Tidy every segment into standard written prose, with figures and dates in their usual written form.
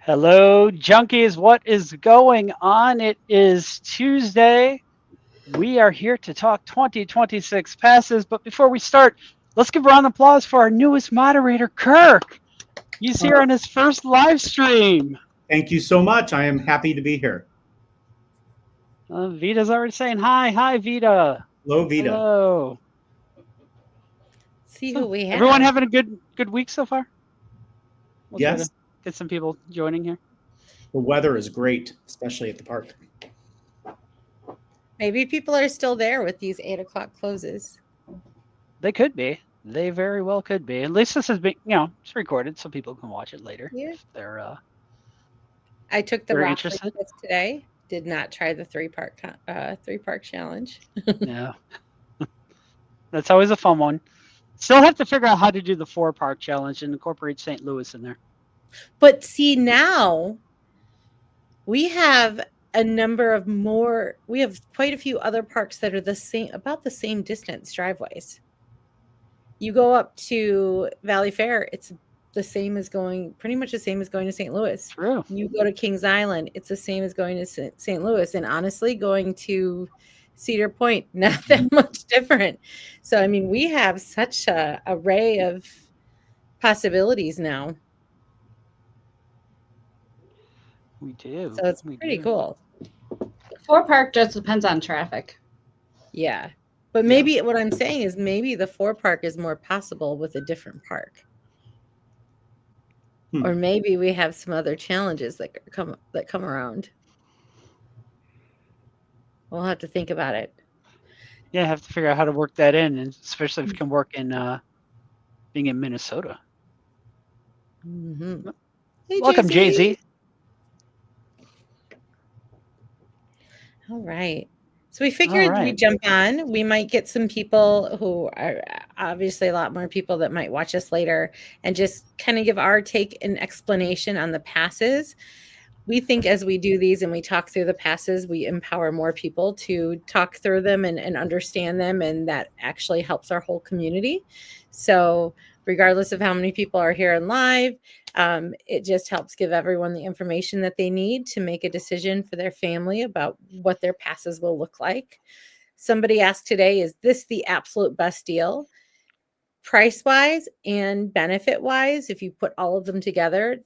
Hello, junkies. What is going on? It is Tuesday. We are here to talk 2026 passes. But before we start, let's give a round of applause for our newest moderator, Kirk. He's here Uh, on his first live stream. Thank you so much. I am happy to be here. Vita's already saying hi. Hi, Vita. Hello, Vita. Hello. See who So, we everyone have. having a good week so far? We'll try to Yes, get some people joining here. the weather is great, especially at the park. Maybe people are still there with these 8 o'clock closes. They could be. They very well could be. At least this has been, it's recorded so people can watch it later Yeah. if they're I took the very Rockford interested. quiz today. Did not try the three park challenge. Yeah, that's always a fun one. Still have to figure out how to do the 4 park challenge and incorporate St. Louis in there. But see, now we have a number of more. We have quite a few other parks that are about the same distance driveways. You go up to Valley Fair, it's pretty much the same as going to St. Louis. True. You go to Kings Island, it's the same as going to St. Louis. And honestly, going to Cedar Point, not that much different. So, I mean, we have such a array of possibilities now. We do. So it's We pretty do. cool. 4 park just depends on traffic. Yeah. But maybe what I'm saying is maybe the 4 park is more possible with a different park. Or maybe we have some other challenges that come around. We'll have to think about it. Yeah, I have to figure out how to work that in, and especially if it can work in being in Minnesota. Mm-hmm. Hey, Welcome, Jay-Z. All right. So we figured we'd jump on. We might get some people who are obviously a lot more people that might watch us later and just kind of give our take and explanation on the passes. We think as we do these and we talk through the passes, we empower more people to talk through them and understand them. And that actually helps our whole community. So regardless of how many people are here and live, it just helps give everyone the information that they need to make a decision for their family about what their passes will look like. Somebody asked today, is this the absolute best deal? Price-wise and benefit-wise, if you put all of them together,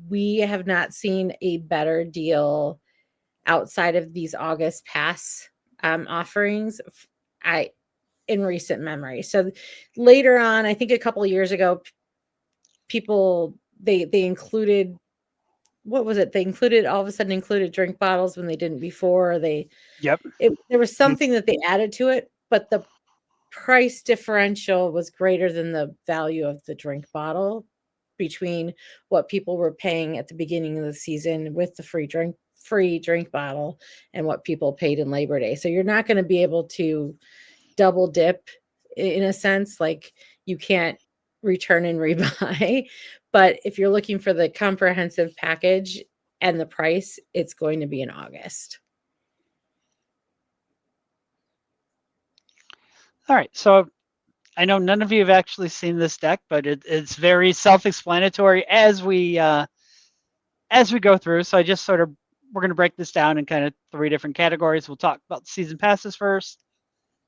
we have not seen a better deal outside of these August pass offerings in recent memory. So later on, I think a couple of years ago, people they included, what was it? They all of a sudden included drink bottles when they didn't before. There was something that they added to it, but the price differential was greater than the value of the drink bottle between what people were paying at the beginning of the season with the free drink bottle and what people paid in Labor Day. So you're not going to be able to double dip in a sense, like you can't return and rebuy. But if you're looking for the comprehensive package and the price, it's going to be in August. All right. So I know none of you have actually seen this deck, but it's very self-explanatory as we go through. So we're going to break this down in kind of 3 different categories. We'll talk about the season passes first,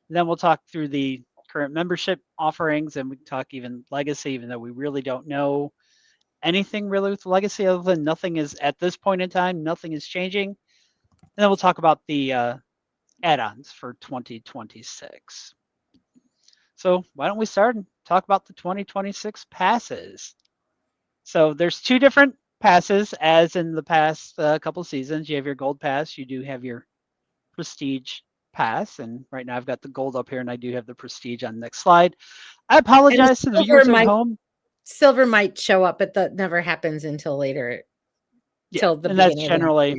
then we'll talk through the current membership offerings, and we talk even legacy, even though we really don't know anything really with legacy other than nothing is at this point in time, nothing is changing. And then we'll talk about the add-ons for 2026. So why don't we start and talk about the 2026 passes? So there's 2 different passes, as in the past couple seasons. You have your gold pass, you do have your prestige pass, and right now I've got the gold up here, and I do have the prestige on the next slide. I apologize to the viewers at home. Silver might show up, but that never happens until later. Yeah, and that's generally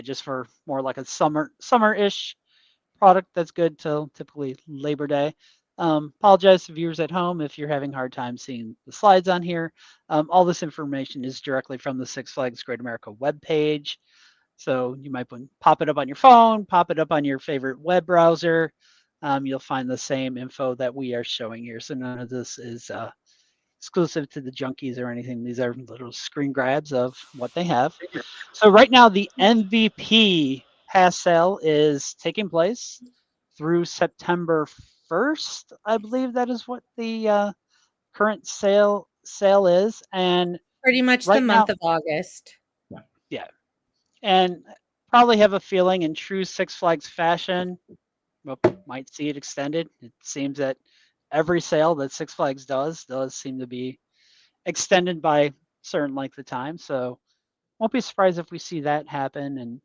just for more like a summer-ish product that's good till typically Labor Day. Apologize to viewers at home if you're having a hard time seeing the slides on here. All this information is directly from the Six Flags Great America webpage. So you might pop it up on your phone, pop it up on your favorite web browser. You'll find the same info that we are showing here. So none of this is exclusive to the junkies or anything. These are little screen grabs of what they have. So right now, the MVP pass sale is taking place through September 1st. I believe that is what the current sale is. And Pretty much the right month now, of August. yeah, and probably have a feeling in true Six Flags fashion, well, might see it extended. It seems that every sale that Six Flags does seem to be extended by a certain length of time. So won't be surprised if we see that happen. And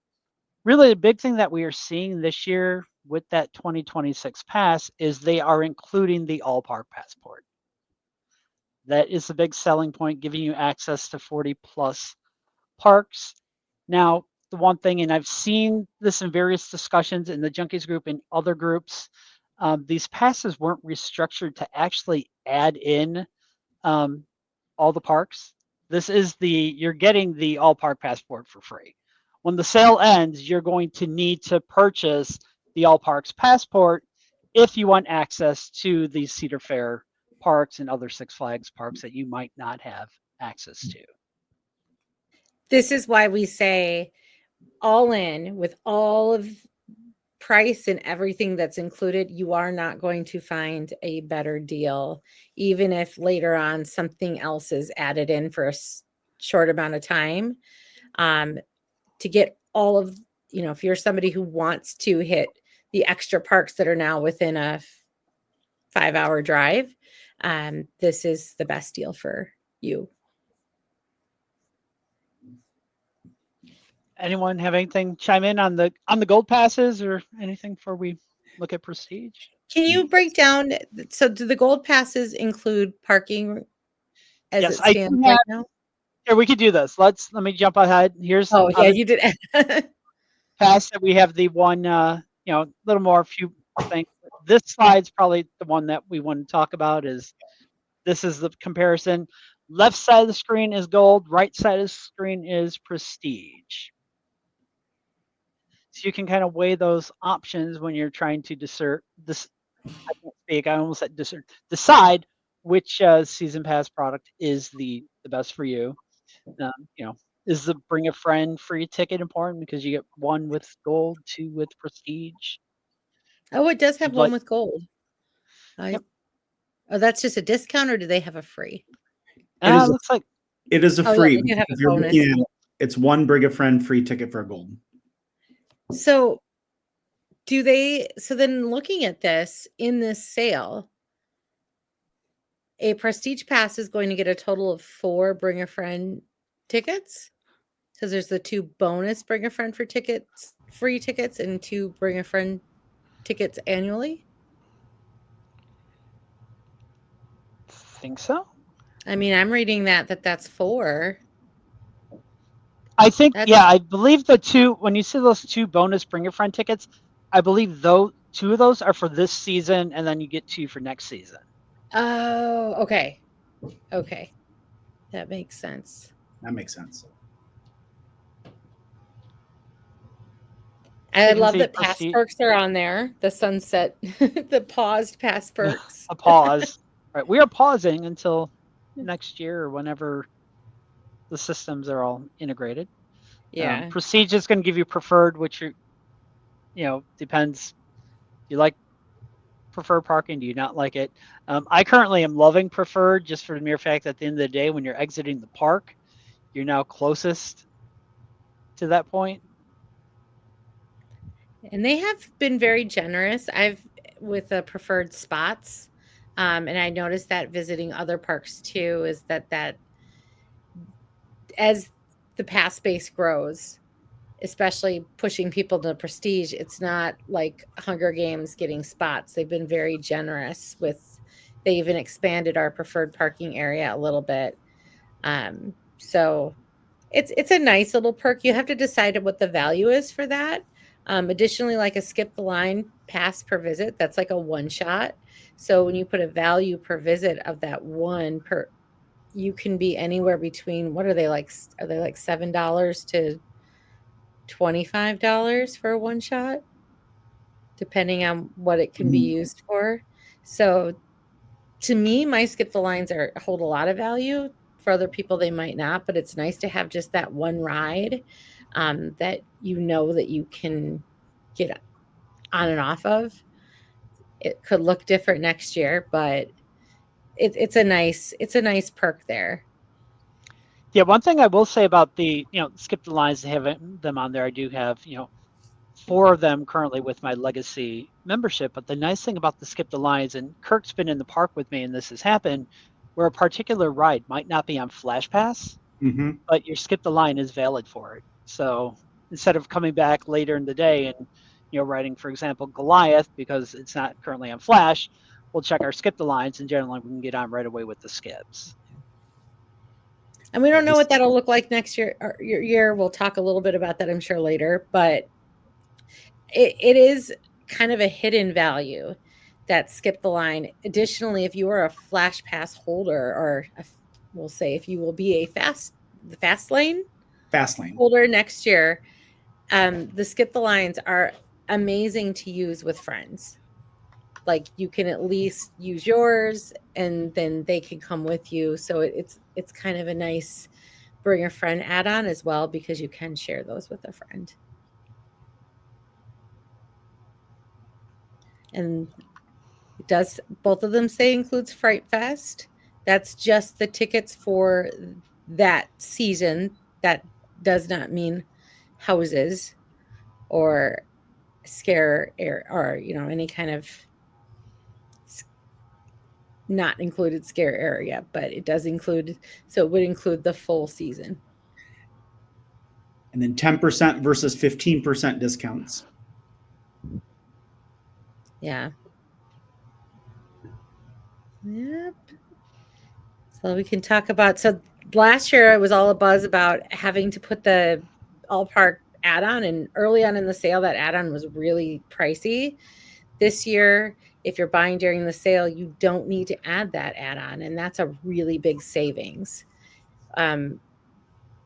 really the big thing that we are seeing this year with that 2026 pass is they are including the all park passport. That is the big selling point, giving you access to 40 plus parks. Now, the one thing, and I've seen this in various discussions in the Junkies group and other groups, these passes weren't restructured to actually add in all the parks. This is you're getting the all park passport for free. When the sale ends, you're going to need to purchase the all parks passport if you want access to the Cedar Fair parks and other Six Flags parks that you might not have access to. This is why we say all in with all of price and everything that's included, you are not going to find a better deal, even if later on something else is added in for a short amount of time. To get all of, if you're somebody who wants to hit the extra parks that are now within a 5-hour drive, this is the best deal for you. Anyone have anything chime in on the gold passes or anything before we look at Prestige? Can you break down? So, do the gold passes include parking as Yes, it stands right now? Here, we could do this. Let me jump ahead. Here's You did. pass that we have the one, little more few things. This slide's probably the one that we want to talk about. This is the comparison. Left side of the screen is gold. Right side of the screen is Prestige. So you can kind of weigh those options when you're trying to decide which season pass product is the best for you. Is the bring a friend free ticket important because you get one with gold, two with Prestige? Oh, it does have one with gold. Yep. Oh, that's just a discount, or do they have a free? Looks like it is a free. Yeah, have if a you're bonus. looking at, it's one bring a friend free ticket for a gold. So then looking at this in this sale, a Prestige pass is going to get a total of 4 bring a friend tickets, because there's the 2 bonus bring a friend for tickets, free tickets, and 2 bring a friend tickets annually. Think so. I mean, I'm reading that's 4. I think, I believe the 2, when you see those 2 bonus bring a friend tickets, I believe 2 of those are for this season, and then you get 2 for next season. Oh, okay. Okay. That makes sense. I love that past perks are on there. The sunset, the paused past perks. A pause. Right. We are pausing until next year or whenever the systems are all integrated. Yeah. Prestige is going to give you preferred, which depends. Do you like preferred parking? Do you not like it? I currently am loving preferred, just for the mere fact that at the end of the day, when you're exiting the park, you're now closest to that point. And they have been very generous. With the preferred spots. And I noticed that visiting other parks too, is that as the pass base grows, especially pushing people to Prestige, it's not like Hunger Games getting spots. They've been very generous they even expanded our preferred parking area a little bit. So it's a nice little perk. You have to decide what the value is for that. Additionally, like a skip the line pass per visit, that's like a one shot. So when you put a value per visit of that you can be anywhere between, what are they like? Are they like $7 to $25 for a one shot, depending on what it can be used for? So to me, my skip the lines hold a lot of value. For other people, they might not, but it's nice to have just that one ride that you know that you can get on and off of. It could look different next year, but it's a nice perk there. Yeah, one thing I will say about the skip the lines, having them on there, I do have 4 of them currently with my legacy membership. But the nice thing about the skip the lines, and Kirk's been in the park with me, and this has happened, where a particular ride might not be on Flash Pass, but your skip the line is valid for it. So instead of coming back later in the day and riding, for example, Goliath because it's not currently on Flash, we'll check our skip the lines, and generally we can get on right away with the skips. And we don't know what that'll look like next year. Or your year, we'll talk a little bit about that, I'm sure, later. But it is kind of a hidden value that skip the line. Additionally, if you are a Flash Pass holder, or we'll say if you will be the fast lane holder next year, the skip the lines are amazing to use with friends. Like you can at least use yours and then they can come with you. So it's kind of a nice bring a friend add-on as well, because you can share those with a friend. And it does, both of them say includes Fright Fest. That's just the tickets for that season. That does not mean houses or scare air or any kind of not included scare area, but it does include, so it would include the full season. And then 10% versus 15% discounts. Yeah. Yep. So we can talk about, so last year it was all a buzz about having to put the all park add-on, and early on in the sale that add-on was really pricey. This year, if you're buying during the sale, you don't need to add that add-on, and that's a really big savings. The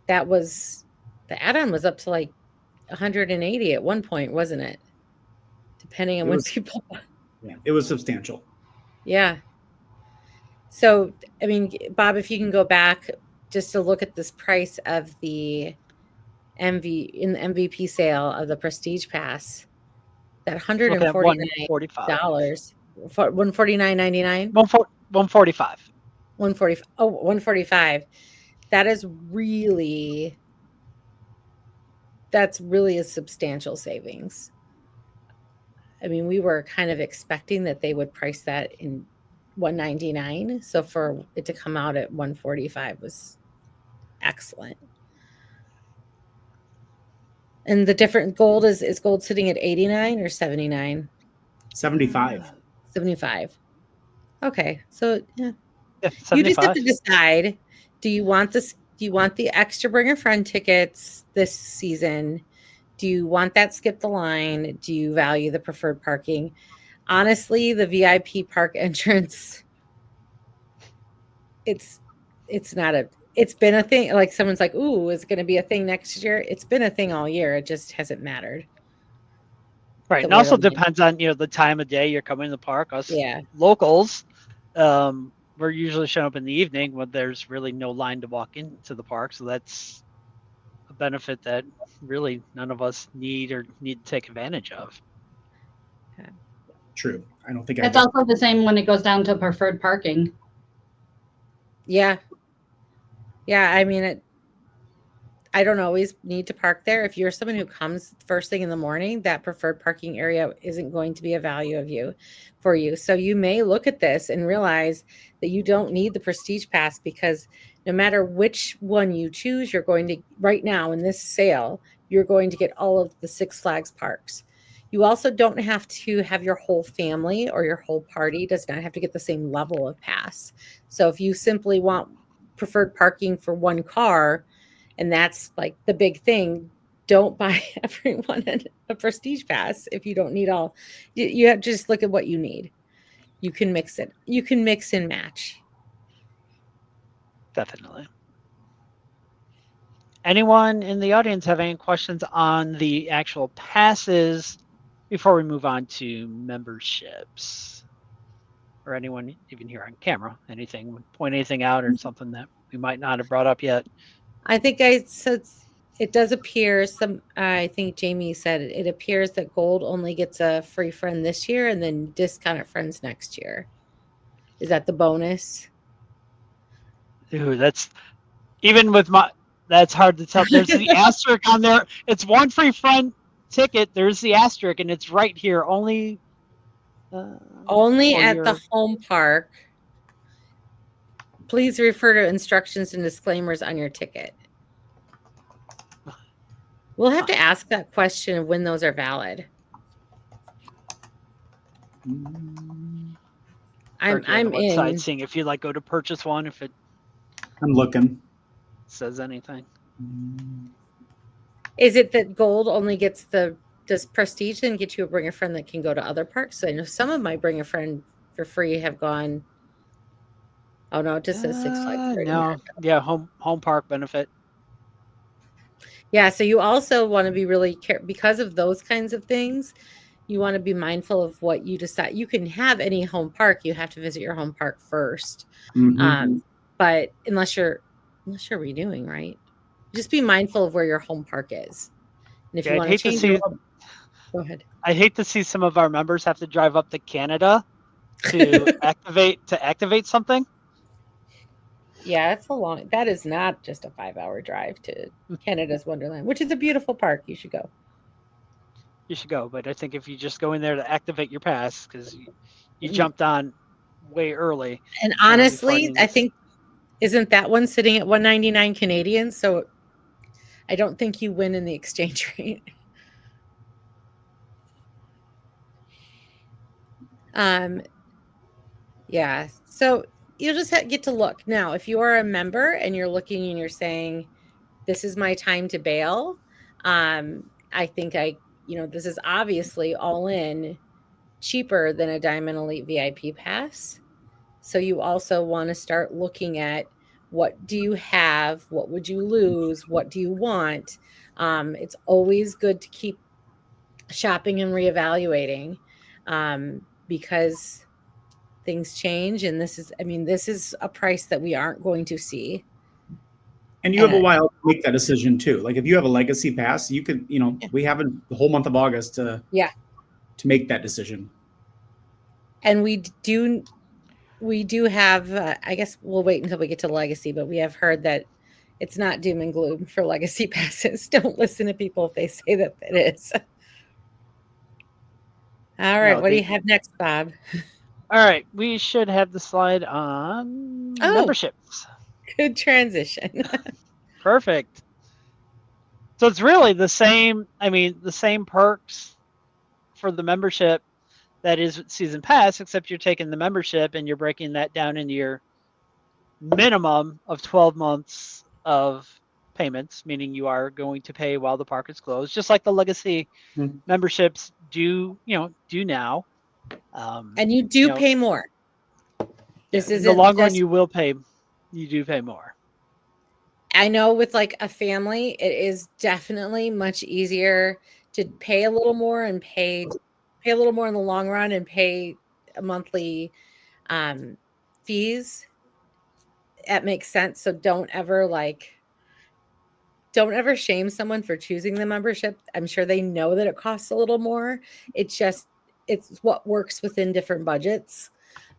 add-on was up to like 180 at one point, wasn't it? Depending on when people. Yeah, it was substantial. Yeah. So, I mean, Bob, if you can go back just to look at this price of the MVP sale of the Prestige Pass, that $149, $149.99, $145. $145. That's really a substantial savings. I mean, we were kind of expecting that they would price that in $199. So for it to come out at $145 was excellent. And the different gold is gold sitting at 89 or 79? 75. 75. Okay. So yeah. You just have to decide, do you want the extra bring a friend tickets this season? Do you want that skip the line? Do you value the preferred parking? Honestly, the VIP park entrance, it's been a thing. Like someone's like, ooh, is it going to be a thing next year? It's been a thing all year. It just hasn't mattered. Right. And also depends on, the time of day you're coming to the park. Us locals, we're usually showing up in the evening when there's really no line to walk into the park. So that's a benefit that really none of us need to take advantage of. Okay. True. I don't think it's also the same when it goes down to preferred parking. Yeah. Yeah. I mean, I don't always need to park there. If you're someone who comes first thing in the morning, that preferred parking area isn't going to be a value for you. So you may look at this and realize that you don't need the Prestige Pass, because no matter which one you choose, you're going to, right now in this sale, you're going to get all of the Six Flags parks. You also don't have to have your whole family or your whole party does not have to get the same level of pass. So if you simply want preferred parking for one car, and that's like the big thing, don't buy everyone a Prestige Pass if you don't need all. You have to just look at what you need. You can mix it. You can mix and match. Definitely. Anyone in the audience have any questions on the actual passes before we move on to memberships? or anyone even here on camera, anything, point anything out or something that we might not have brought up yet. I think I said it does appear I think Jamie said it appears that gold only gets a free friend this year and then discounted friends next year. Is that the bonus? Ooh, that's even with that's hard to tell. There's the asterisk on there. It's one free friend ticket. There's the asterisk, and it's right here. Only at the home park. Please refer to instructions and disclaimers on your ticket. We'll have to ask that question of when those are valid. I'm in. Seeing if you go to purchase one, if it. I'm looking. Says anything. Is it that gold only gets does prestige then get you a bring a friend that can go to other parks? So I know some of my bring a friend for free have gone. Oh no, it just says Six Flags. No, yeah, home park benefit. Yeah, so you also want to be really careful because of those kinds of things. You want to be mindful of what you decide. You can have any home park. You have to visit your home park first. Mm-hmm. But unless you're renewing, right? Just be mindful of where your home park is. And if you want to change go ahead. I hate to see some of our members have to drive up to Canada to activate something. Yeah, that is not just a 5-hour drive to Canada's Wonderland, which is a beautiful park. You should go. But I think if you just go in there to activate your pass, because you jumped on way early. And honestly, I think, isn't that one sitting at $199 Canadian? So I don't think you win in the exchange rate. Yeah. So you'll just get to look. Now, if you are a member and you're looking and you're saying, this is my time to bail, I think this is obviously all in cheaper than a Diamond Elite VIP pass. So you also want to start looking at what do you have? What would you lose? What do you want? It's always good to keep shopping and reevaluating because things change. And this is a price that we aren't going to see. And you have a while to make that decision too. Like if you have a legacy pass, you can, we have the whole month of August to make that decision. And we do have, I guess we'll wait until we get to legacy, but we have heard that it's not doom and gloom for legacy passes. Don't listen to people if they say that it is. All right. What do you have next, Bob? All right. We should have the slide on memberships. Good transition. Perfect. So it's really the same perks for the membership that is season pass, except you're taking the membership and you're breaking that down into your minimum of 12 months of payments, meaning you are going to pay while the park is closed, just like the legacy memberships do now. And you do pay more. This is in the long run. You do pay more. I know with like a family, it is definitely much easier to pay a little more and pay a little more in the long run and pay a monthly fees. That makes sense. So don't ever shame someone for choosing the membership. I'm sure they know that it costs a little more. It's what works within different budgets.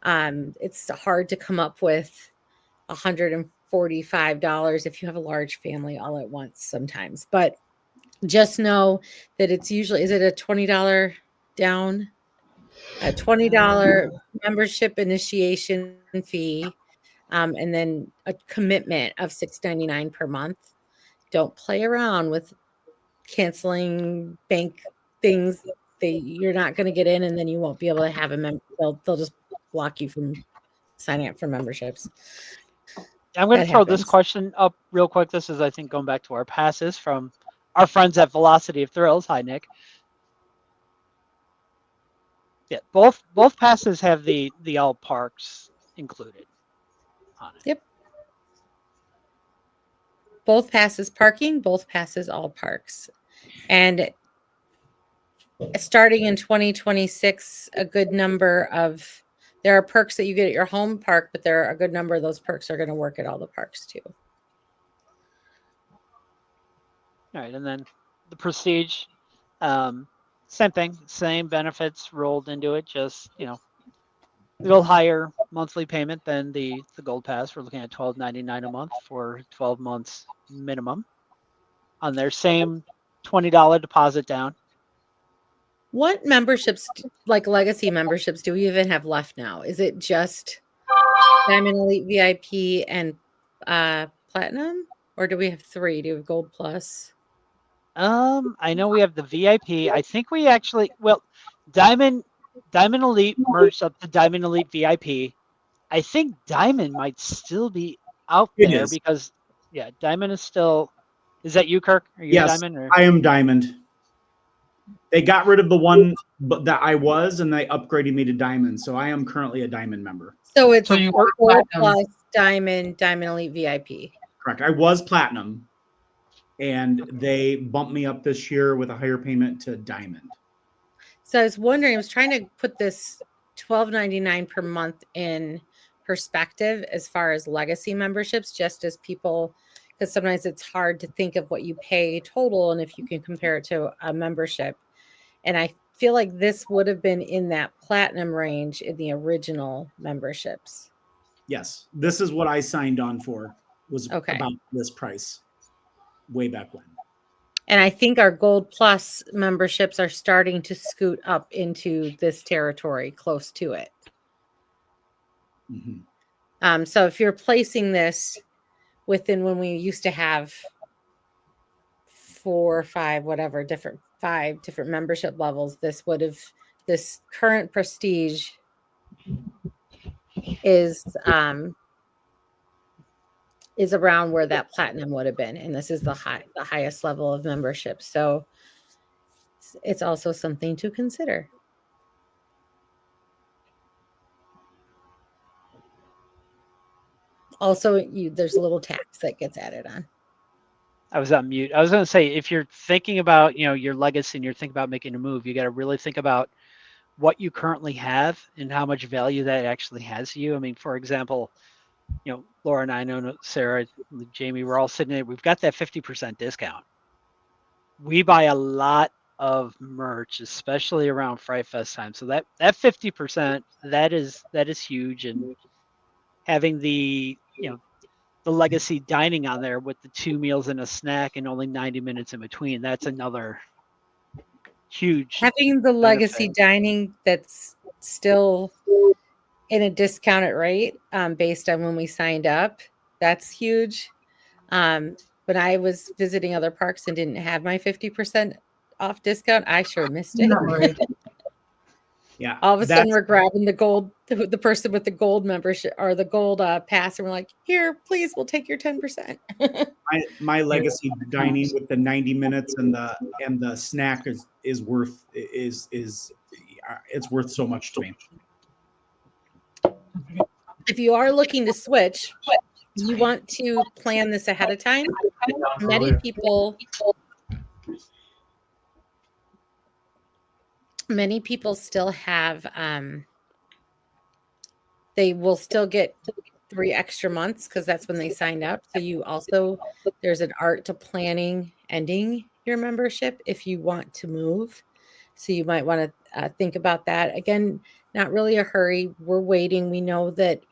It's hard to come up with $145 if you have a large family all at once sometimes, but just know that it's usually, is it a $20 down, a $20 membership initiation fee, and then a commitment of $6.99 per month. Don't play around with canceling bank things you're not going to get in, and then you won't be able to have a member. They'll just block you from signing up for memberships. I'm going to throw this question up real quick. This is, I think, going back to our passes from our friends at Velocity of Thrills. Hi, Nick. Yeah, both passes have the all parks included on it. Yep. Both passes parking, both passes all parks. And starting in 2026, a good number of There are perks that you get at your home park, but there are a good number of those perks are going to work at all the parks too. All right, and then the Prestige, same thing, same benefits rolled into it, just a little higher monthly payment than the Gold Pass. We're looking at $12.99 a month for 12 months minimum. On their same $20 deposit down. What memberships, like legacy memberships, do we even have left now? Is it just Diamond Elite VIP and Platinum, or do we have 3? Do we have Gold Plus? I know we have the VIP. I think we actually, Diamond Elite merged up to Diamond Elite VIP. I think Diamond might still be out there because, Diamond is still. Is that you, Kirk? Are you Diamond? Or? I am Diamond. They got rid of the one that I was, and they upgraded me to Diamond. So I am currently a Diamond member. So it's Gold Plus, Diamond Elite VIP. Correct. I was Platinum, and they bumped me up this year with a higher payment to Diamond. So I was wondering, I was trying to put this $12.99 per month in perspective as far as legacy memberships, just as people, because sometimes it's hard to think of what you pay total and if you can compare it to a membership. And I feel like this would have been in that platinum range in the original memberships. Yes, this is what I signed on for, was about this price way back when. And I think our Gold Plus memberships are starting to scoot up into this territory, close to it. Mm-hmm. So if you're placing this within when we used to have 4 or 5, whatever, 5 different membership levels, this current Prestige is around where that Platinum would have been, and this is the highest level of membership. So it's also something to consider. Also, there's a little tax that gets added on. I was on mute. I was going to say, if you're thinking about your legacy and you're thinking about making a move, you got to really think about what you currently have and how much value that actually has to you. I mean, for example, Laura and I know Sarah, Jamie, we're all sitting there. We've got that 50% discount. We buy a lot of merch, especially around Fright Fest time. So that 50%, that is huge. And having the legacy dining on there with the 2 meals and a snack and only 90 minutes in between, that's another huge. Having the legacy dining that's still in a discounted rate based on when we signed up, that's huge. When I was visiting other parks and didn't have my 50% off discount, I sure missed it. Yeah. All of a sudden we're grabbing the person with the gold membership or the gold pass, and we're like, here, please, we'll take your 10%. my legacy dining with the 90 minutes and the snack is worth it's worth so much to me. If you are looking to switch, you want to plan this ahead of time. Many people still have, they will still get 3 extra months because that's when they signed up. So there's an art to planning ending your membership if you want to move. So you might want to think about that. Again, not really a hurry. We're waiting. We know that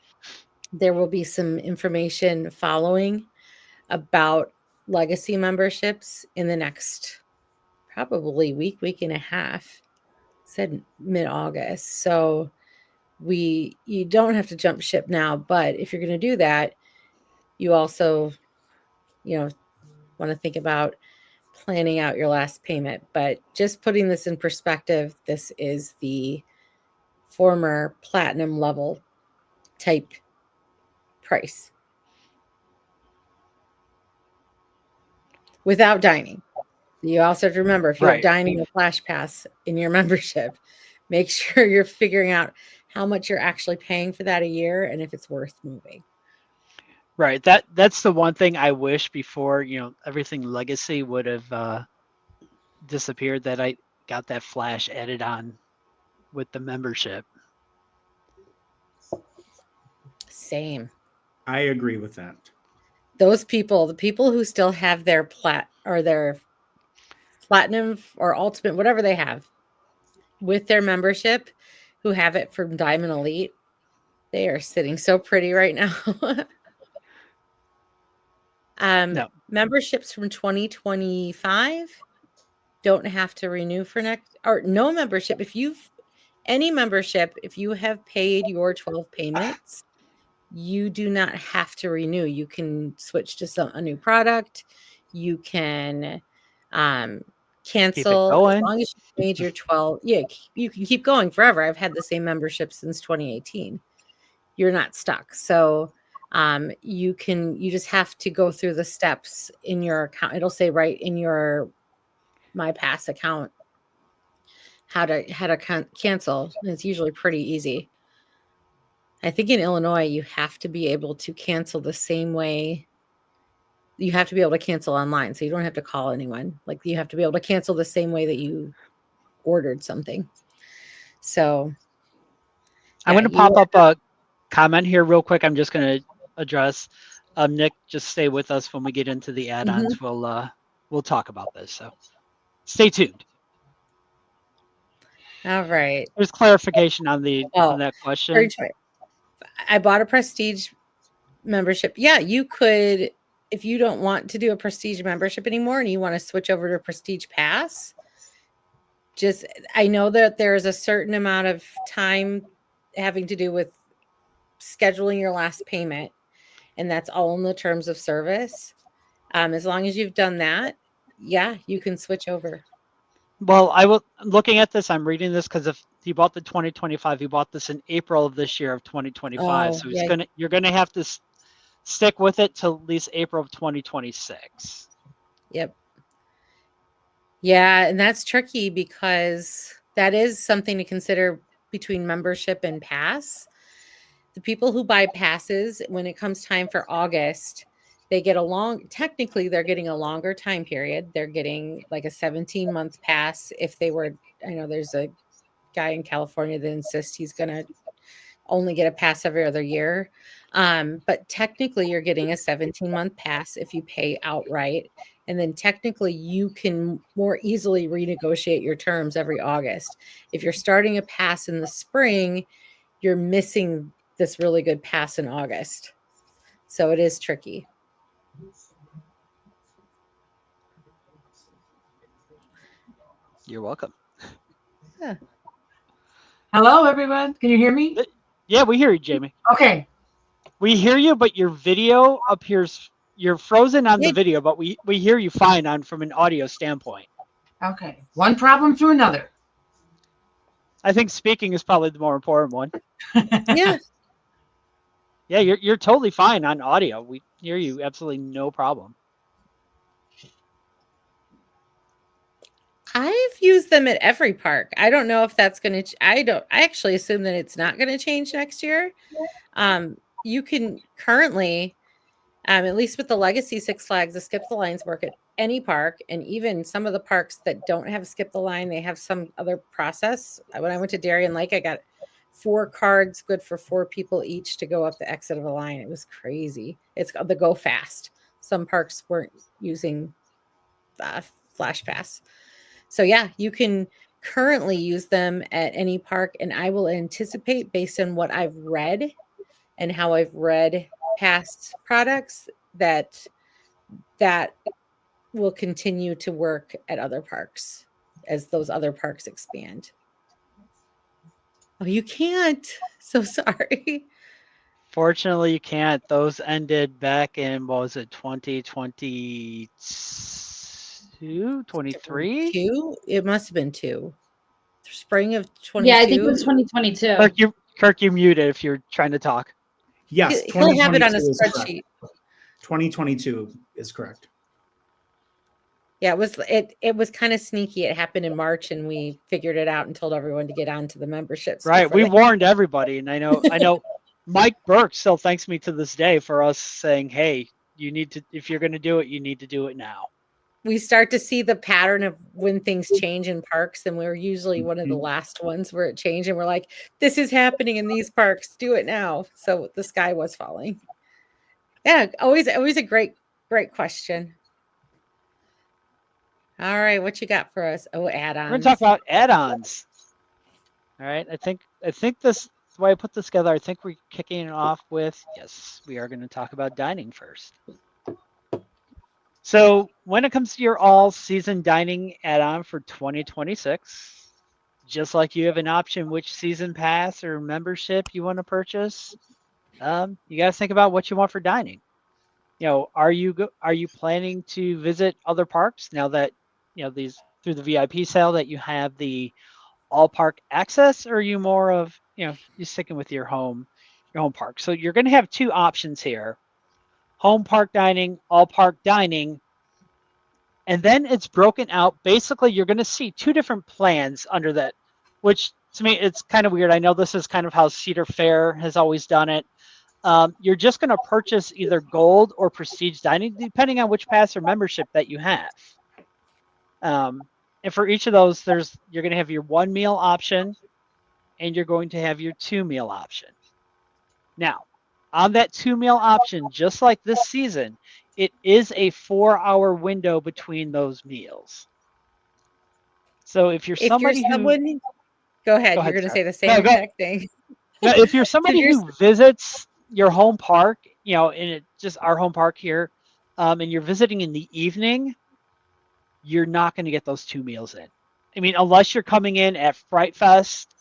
there will be some information following about legacy memberships in the next probably week and a half. Said mid-August. So you don't have to jump ship now, but if you're going to do that, you also want to think about planning out your last payment. But just putting this in perspective, this is the former platinum level type price without dining. You also have to remember, if you have dining or flash pass in your membership, make sure you're figuring out how much you're actually paying for that a year and if it's worth moving. Right. That's the one thing I wish before, everything legacy would have disappeared, that I got that flash added on with the membership. same. I agree with that. Those people, the people who still have their their platinum or ultimate, whatever they have with their membership, who have it from Diamond Elite, they are sitting so pretty right now. No. Memberships from 2025 don't have to renew for next, or no membership. If you have paid your 12 payments, you do not have to renew. You can switch to a new product. You can cancel as long as you made your 12. Yeah, you can keep going forever. I've had the same membership since 2018. You're not stuck. So you just have to go through the steps in your account. It'll say right in your MyPass account how to cancel. And it's usually pretty easy. I think in Illinois, you have to be able to cancel the same way. You have to be able to cancel online. So you don't have to call anyone. Like, you have to be able to cancel the same way that you ordered something. So I'm going to pop up a comment here real quick. I'm just going to address Nick. Just stay with us when we get into the add-ons. We'll talk about this. So stay tuned. All right. There's clarification on that question. I bought a Prestige membership. Yeah, you could, if you don't want to do a Prestige membership anymore and you want to switch over to Prestige Pass, I know that there's a certain amount of time having to do with scheduling your last payment, and that's all in the terms of service. As long as you've done that, yeah, you can switch over. Well, looking at this, I'm reading this because if he bought the 2025, he bought this in April of this year of 2025. So you're gonna have to stick with it till at least April of 2026. Yep. Yeah, and that's tricky because that is something to consider between membership and pass. The people who buy passes, when it comes time for August, they get technically they're getting a longer time period. They're getting like a 17-month pass. I know there's a guy in California that insists he's going to only get a pass every other year. But technically you're getting a 17-month pass if you pay outright. And then technically you can more easily renegotiate your terms every August. If you're starting a pass in the spring, you're missing this really good pass in August. So it is tricky. You're welcome. Yeah. Hello, everyone. Can you hear me? Yeah, we hear you, Jamie. Okay. We hear you, but your video appears, you're frozen on the video, but we hear you fine from an audio standpoint. Okay. One problem to another. I think speaking is probably the more important one. Yeah. Yeah, you're totally fine on audio. We hear you absolutely no problem. I've used them at every park. I don't know if that's going to, I actually assume that it's not going to change next year. You can currently, at least with the Legacy Six Flags, the Skip the Lines work at any park. And even some of the parks that don't have Skip the Line, they have some other process. When I went to Darien Lake, I got 4 cards good for 4 people each to go up the exit of the line. It was crazy. It's the Go Fast. Some parks weren't using Flash Pass. So yeah, you can currently use them at any park, and I will anticipate, based on what I've read and how I've read past products, that will continue to work at other parks as those other parks expand. Oh, you can't. So sorry. Fortunately, you can't. Those ended back in, what was it, 2022, 23? It must have been 2. Spring of 22. Yeah, I think it was 2022. Kirk, you muted if you're trying to talk. Yes, he'll have it on a spreadsheet. 2022 is correct. Yeah, it was kind of sneaky. It happened in March, and we figured it out and told everyone to get onto the memberships. Right, we warned everybody, and I know Mike Burke still thanks me to this day for us saying, "Hey, you need to, if you're going to do it, you need to do it now." we start to see the pattern of when things change in parks, and we're usually one of the last ones where it changed, and we're like, this is happening in these parks, do it now. So the sky was falling. Yeah, always a great question. All right, what you got for us? Oh, add-ons. We're going to talk about add-ons. All right, I think this, the way I put this together, I think we're kicking it off with, yes, we are going to talk about dining first. So when it comes to your all-season dining add-on for 2026, just like you have an option which season pass or membership you want to purchase, you got to think about what you want for dining. You know, are you planning to visit other parks now that, you know, these through the VIP sale that you have the all park access, or are you more of, you know, you're sticking with your home park? So you're going to have two options here: home park dining, all park dining. And then it's broken out. Basically, you're going to see two different plans under that, which to me, it's kind of weird. I know this is kind of how Cedar Fair has always done it. You're just going to purchase either gold or prestige dining, depending on which pass or membership that you have. And for each of those, you're going to have your 1 meal option and you're going to have your 2 meal option. Now, on that 2 meal option, just like this season, it is a 4-hour window between those meals. So if you're somebody who... Go ahead, you're going to say the same exact thing. Now, if you're somebody who visits your home park, you know, and it's just our home park here, and you're visiting in the evening, you're not going to get those 2 meals in. I mean, unless you're coming in at Fright Fest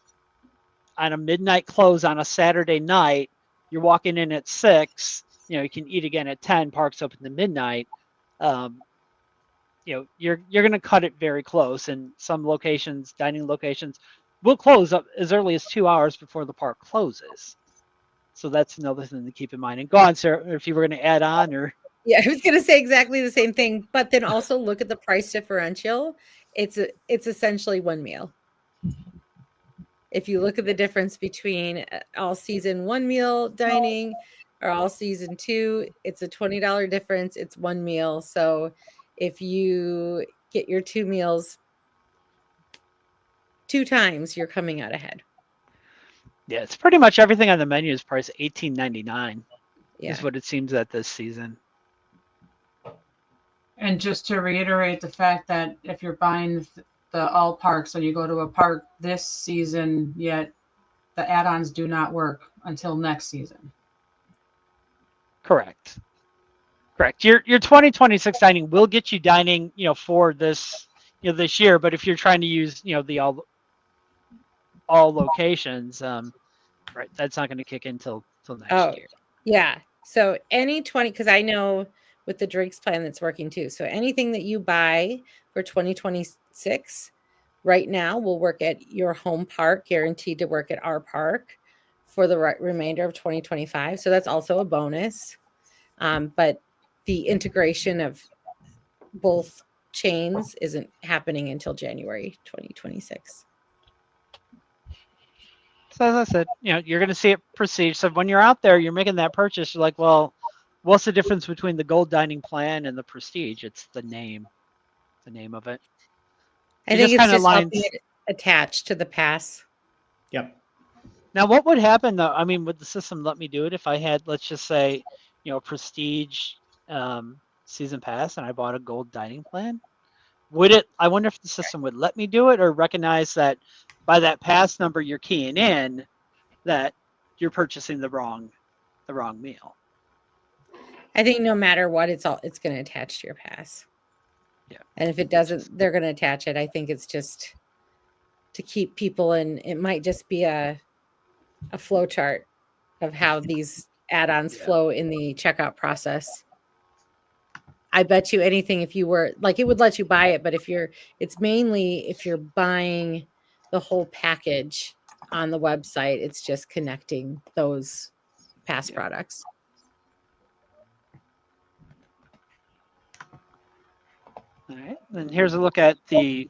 on a midnight close on a Saturday night, you're walking in at 6, you know, you can eat again at 10, parks open to midnight. You know, you're going to cut it very close, and some locations, dining locations, will close up as early as 2 hours before the park closes. So that's another thing to keep in mind. And go on, Sarah, if you were going to add on, or... Yeah, I was going to say exactly the same thing, but then also look at the price differential. It's essentially 1 meal. If you look at the difference between all season 1 meal dining or all season 2, it's a $20 difference. It's 1 meal. So if you get your 2 meals 2 times, you're coming out ahead. Yeah, it's pretty much everything on the menu is priced $18.99. Yeah. Is what it seems at this season. And just to reiterate the fact that if you're buying the all parks and you go to a park this season, yet the add-ons do not work until next season. Correct. Your 2026 dining will get you dining, you know, for this, you know, this year. But if you're trying to use, you know, the all locations, right, that's not going to kick in till next year. Yeah. So any 20, because I know with the drinks plan that's working too. So anything that you buy for 2026 right now will work at your home park, guaranteed to work at our park for the remainder of 2025. So that's also a bonus. But the integration of both chains isn't happening until January 2026. So as I said, you know, you're going to see it proceed. So when you're out there, you're making that purchase, you're like, well, what's the difference between the gold dining plan and the prestige? It's the name of it. I think it's just helping it attached to the pass. Yep. Now, what would happen though? I mean, would the system let me do it if I had, let's just say, you know, prestige season pass and I bought a gold dining plan? Would it? I wonder if the system would let me do it, or recognize that by that pass number you're keying in, that you're purchasing the wrong meal. I think no matter what, it's going to attach to your pass. Yeah. And if it doesn't, they're going to attach it. I think it's just to keep people in. It might just be a flow chart of how these add-ons flow in the checkout process. I bet you anything, if you were like, it would let you buy it, but it's mainly if you're buying the whole package on the website, it's just connecting those pass products. All right, and here's a look at the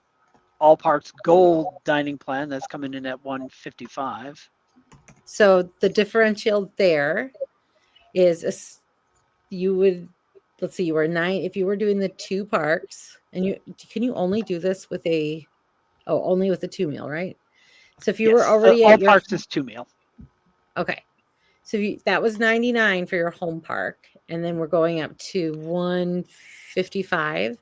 All Parks Gold dining plan that's coming in at $155. So the differential there is the let's see, you were 9. If you were doing the 2 parks, and can you only do this with only with the 2 meal, right? So if you were already all at your parks is 2 meal. Okay. So that was $99 for your home park, and then we're going up to $155.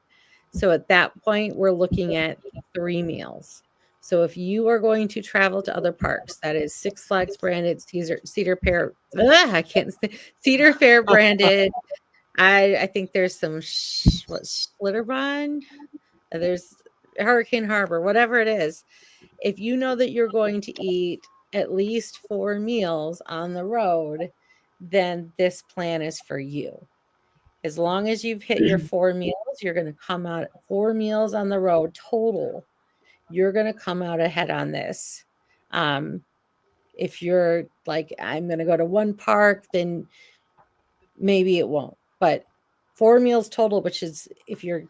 So at that point, we're looking at 3 meals. So if you are going to travel to other parks, that is Six Flags branded, Cedar Fair branded. I think there's some Schlitterbahn, there's Hurricane Harbor, whatever it is. If you know that you're going to eat at least 4 meals on the road, then this plan is for you. As long as you've hit your 4 meals, you're going to come out 4 meals on the road total. You're going to come out ahead on this. If you're like, I'm going to go to 1 park, then maybe it won't. But 4 meals total, which is if you're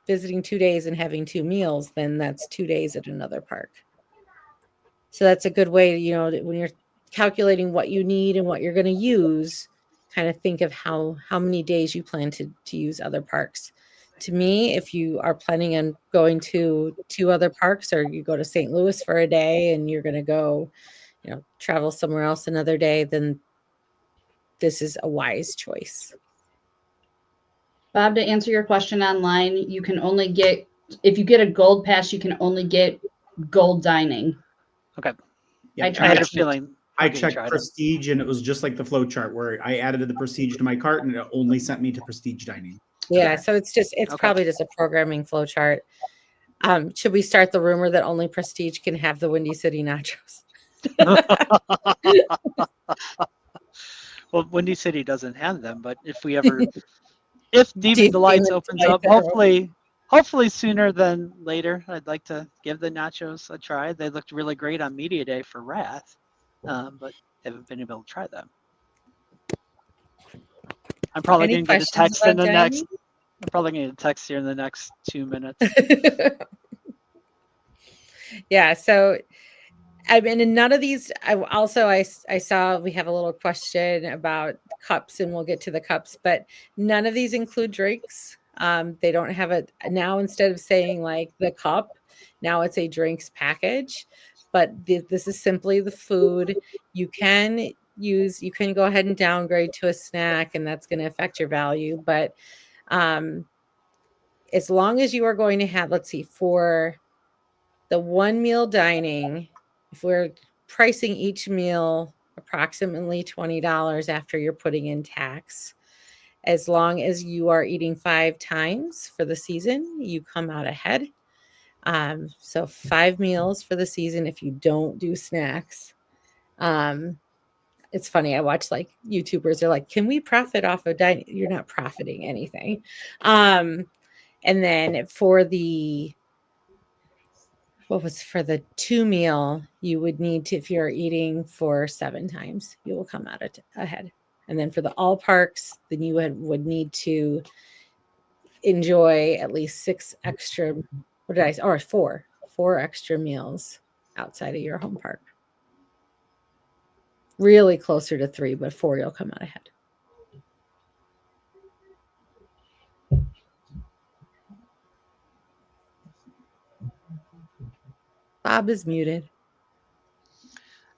visiting 2 days and having 2 meals, then that's 2 days at another park. So that's a good way to, when you're calculating what you need and what you're going to use, kind of think of how many days you plan to use other parks. To me, if you are planning on going to 2 other parks, or you go to St. Louis for a day and you're going to go, travel somewhere else another day, then this is a wise choice. Bob, to answer your question online, you can only get, if you get a gold pass, you can only get gold dining. Okay. Yeah, I had a feeling. I checked Prestige, and it was just like the flow chart where I added the Prestige to my cart, and it only sent me to Prestige dining. Yeah, so it's probably just a programming flow chart. Should we start the rumor that only Prestige can have the Windy City nachos? Well, Windy City doesn't have them, but if Demon Delights opens up, hopefully sooner than later, I'd like to give the nachos a try. They looked really great on Media Day for Wrath, but haven't been able to try them. I'm probably going to get a text in the next. I'm probably going to get a text here in the next 2 minutes. Yeah. So, I mean, in none of these. I saw we have a little question about cups, and we'll get to the cups, but none of these include drinks. They don't have it now. Instead of saying like the cup, now it's a drinks package. But this is simply the food. You can go ahead and downgrade to a snack, and that's going to affect your value. But as long as you are going to have, let's see, for the 1 meal dining, if we're pricing each meal approximately $20 after you're putting in tax, as long as you are eating 5 times for the season, you come out ahead. So 5 meals for the season if you don't do snacks. It's funny. I watch like YouTubers are like, can we profit off of dining? You're not profiting anything. And then for the 2 meal, you would need to, if you're eating for 7 times, you will come out ahead. And then for the all parks, then you would need to enjoy at least 6 extra, or 4 extra meals outside of your home park. Really closer to 3, but 4 you'll come out ahead. Bob is muted.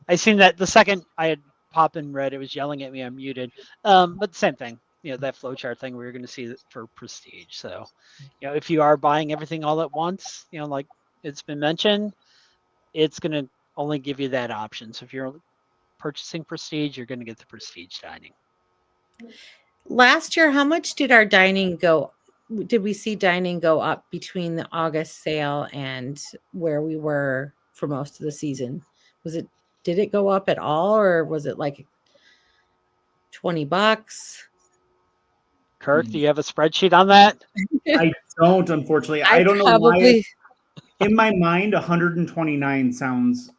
I seen that the second I had popped and read, it was yelling at me, I'm muted. But the same thing, that flowchart thing we were going to see for Prestige. So, if you are buying everything all at once, like it's been mentioned, it's going to only give you that option. So if you're purchasing Prestige, you're going to get the Prestige dining. Last year, how much did our dining go? Did we see dining go up between the August sale and where we were for most of the season? Did it go up at all, or was it like $20? Kirk, do you have a spreadsheet on that? I don't, unfortunately. I don't know why. In my mind, 129 sounds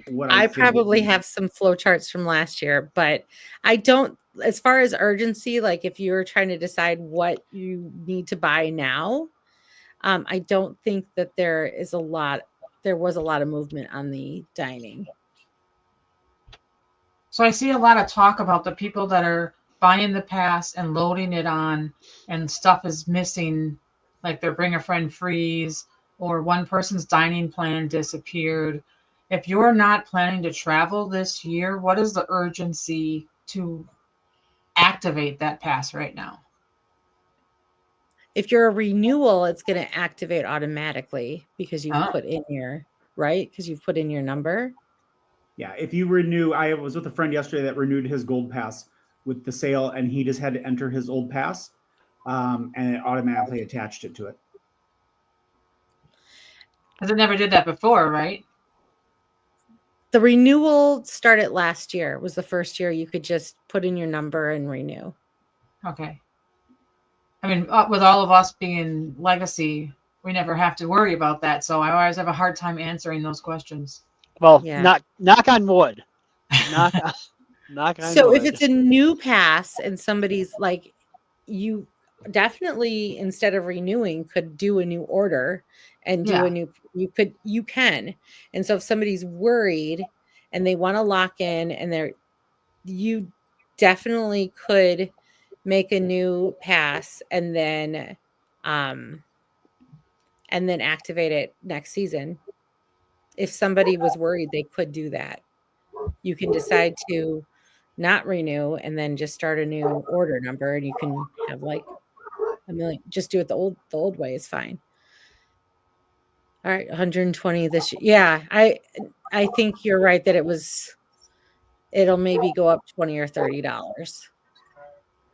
what I probably have some flow charts from last year, but I don't, as far as urgency, like if you're trying to decide what you need to buy now, I don't think that there was a lot of movement on the dining. So I see a lot of talk about the people that are buying the pass and loading it on and stuff is missing, like their bring a friend freeze or one person's dining plan disappeared. If you're not planning to travel this year, what is the urgency to activate that pass right now? If you're a renewal, it's going to activate automatically because you've put in your, right? Because you've put in your number. Yeah, if you renew, I was with a friend yesterday that renewed his gold pass with the sale, and he just had to enter his old pass, and it automatically attached it to it. Because it never did that before, right? The renewal started last year. Was the first year you could just put in your number and renew. Okay. I mean, with all of us being legacy, we never have to worry about that. So I always have a hard time answering those questions. Well, knock on wood. Knock on so wood. If it's a new pass and somebody's like, you definitely, instead of renewing, could do a new order and do a new, you can. And so if somebody's worried and they want to lock in and you definitely could make a new pass and then activate it next season. If somebody was worried, they could do that. You can decide to not renew and then just start a new order number, and you can have like a million. Just do it the old way is fine. All right, 120 this year. Yeah, I think you're right that it'll maybe go up $20 or $30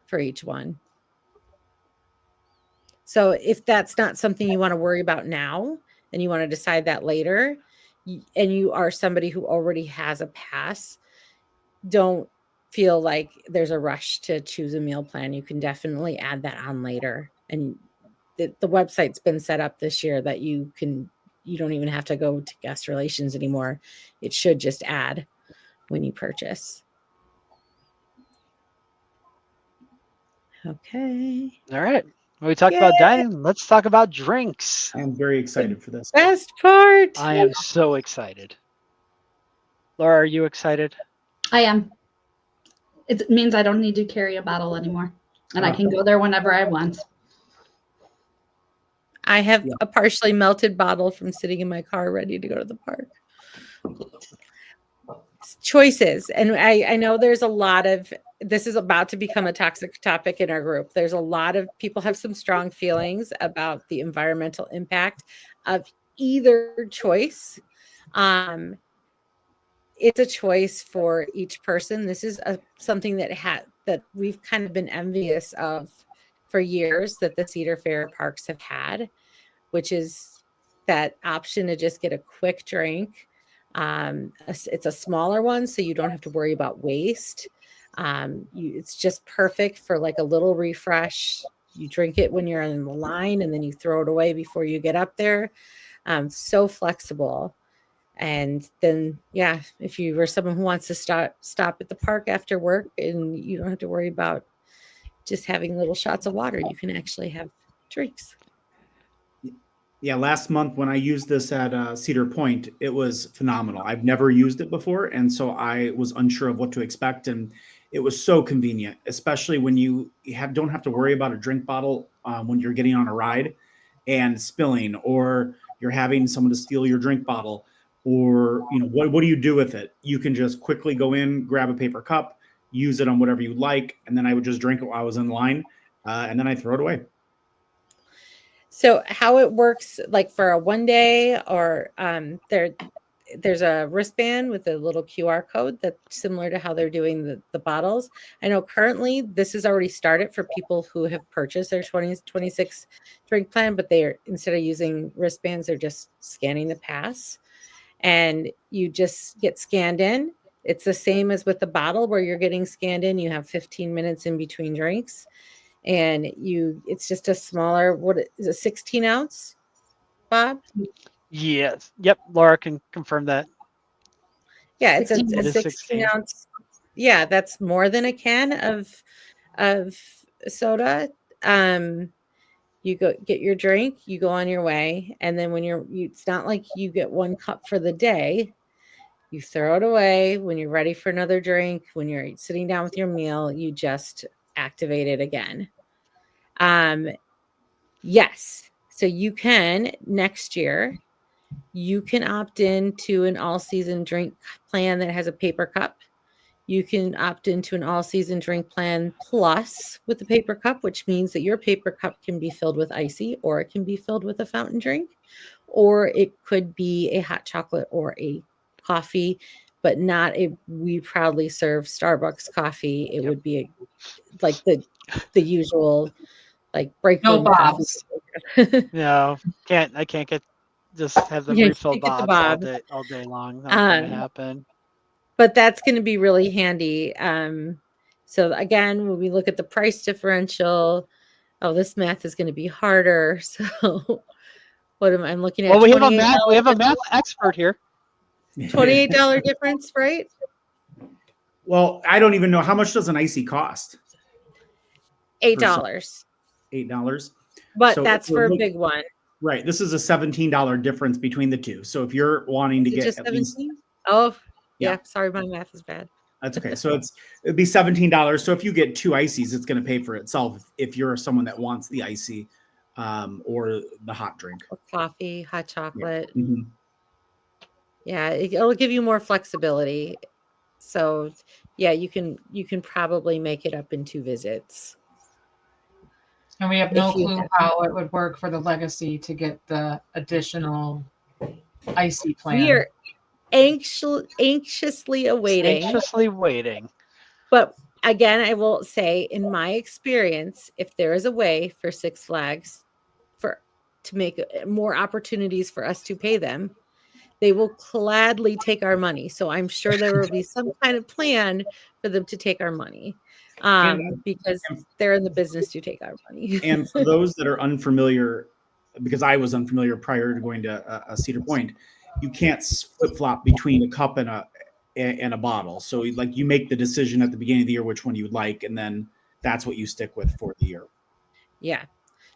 for each one. So if that's not something you want to worry about now and you want to decide that later, and you are somebody who already has a pass, don't feel like there's a rush to choose a meal plan. You can definitely add that on later. And the website's been set up this year that you don't even have to go to guest relations anymore. It should just add when you purchase. Okay. All right. We talked about dining. Let's talk about drinks. I am very excited for this. Best part. I am so excited. Laura, are you excited? I am. It means I don't need to carry a bottle anymore, and I can go there whenever I want. I have a partially melted bottle from sitting in my car ready to go to the park. Choices. And I know there's a lot of, this is about to become a toxic topic in our group. There's a lot of people have some strong feelings about the environmental impact of either choice. It's a choice for each person. This is something that we've kind of been envious of for years, that the Cedar Fair parks have had, which is that option to just get a quick drink. It's a smaller one, so you don't have to worry about waste. It's just perfect for like a little refresh. You drink it when you're in the line and then you throw it away before you get up there. So flexible. And then, if you were someone who wants to stop at the park after work and you don't have to worry about just having little shots of water, you can actually have drinks. Yeah, last month when I used this at Cedar Point, it was phenomenal. I've never used it before, and so I was unsure of what to expect, and it was so convenient, especially when you don't have to worry about a drink bottle when you're getting on a ride and spilling, or you're having someone to steal your drink bottle, or what do you do with it? You can just quickly go in, grab a paper cup, use it on whatever you like, and then I would just drink it while I was in line, and then I throw it away. So how it works, like for a one day, or there's a wristband with a little QR code that's similar to how they're doing the bottles. I know currently this has already started for people who have purchased their 2026 drink plan, but instead of using wristbands, they're just scanning the pass, and you just get scanned in. It's the same as with the bottle where you're getting scanned in. You have 15 minutes in between drinks. And it's just a smaller, what is a 16 ounce, Bob? Yes. Yep. Laura can confirm that. Yeah, it's a 16 ounce. Yeah, that's more than a can of soda. You go get your drink, you go on your way. And then when it's not like you get one cup for the day. You throw it away when you're ready for another drink. When you're sitting down with your meal, you just activated again. Yes. So you can next year, you can opt in to an all season drink plan that has a paper cup. You can opt into an all season drink plan plus with the paper cup, which means that your paper cup can be filled with icy, or it can be filled with a fountain drink, or it could be a hot chocolate or a coffee, but not a We Proudly Serve Starbucks coffee. It would be like the usual, like break No room coffee. Bob's. No, I can't get just have them Yeah, refill can't get the Bob's Bob. all day long. Not gonna happen. But that's going to be really handy. So again, when we look at the price differential, this math is going to be harder. So what am I looking at? Well, we have a $28 math expert here. $28 difference, right? Well, I don't even know how much does an icy cost. $8. $8. But So that's if we're for a big one. Right. This is a $17 difference between the two. So if you're wanting to Is it get just at 17? least, Oh, Yeah. yeah. Sorry, my math is bad. that's okay. So it'd be $17. So if you get 2 ices, it's going to pay for itself if you're someone that wants the icy or the hot drink. Or coffee, hot chocolate. Mhm. Yeah, it'll give you more flexibility. So yeah, you can probably make it up in 2 visits. And we have no If you clue have- how it would work for the legacy to get the additional icy plan. We are anxiously awaiting. Anxiously waiting. But again, I will say, in my experience, if there is a way for Six Flags to make more opportunities for us to pay them, they will gladly take our money. So I'm sure there will be some kind of plan for them to take our money, because they're in the business to take our money. And for those that are unfamiliar, because I was unfamiliar prior to going to a Cedar Point, you can't flip flop between a cup and a bottle. So like you make the decision at the beginning of the year which one you would like, and then that's what you stick with for the year. Yeah.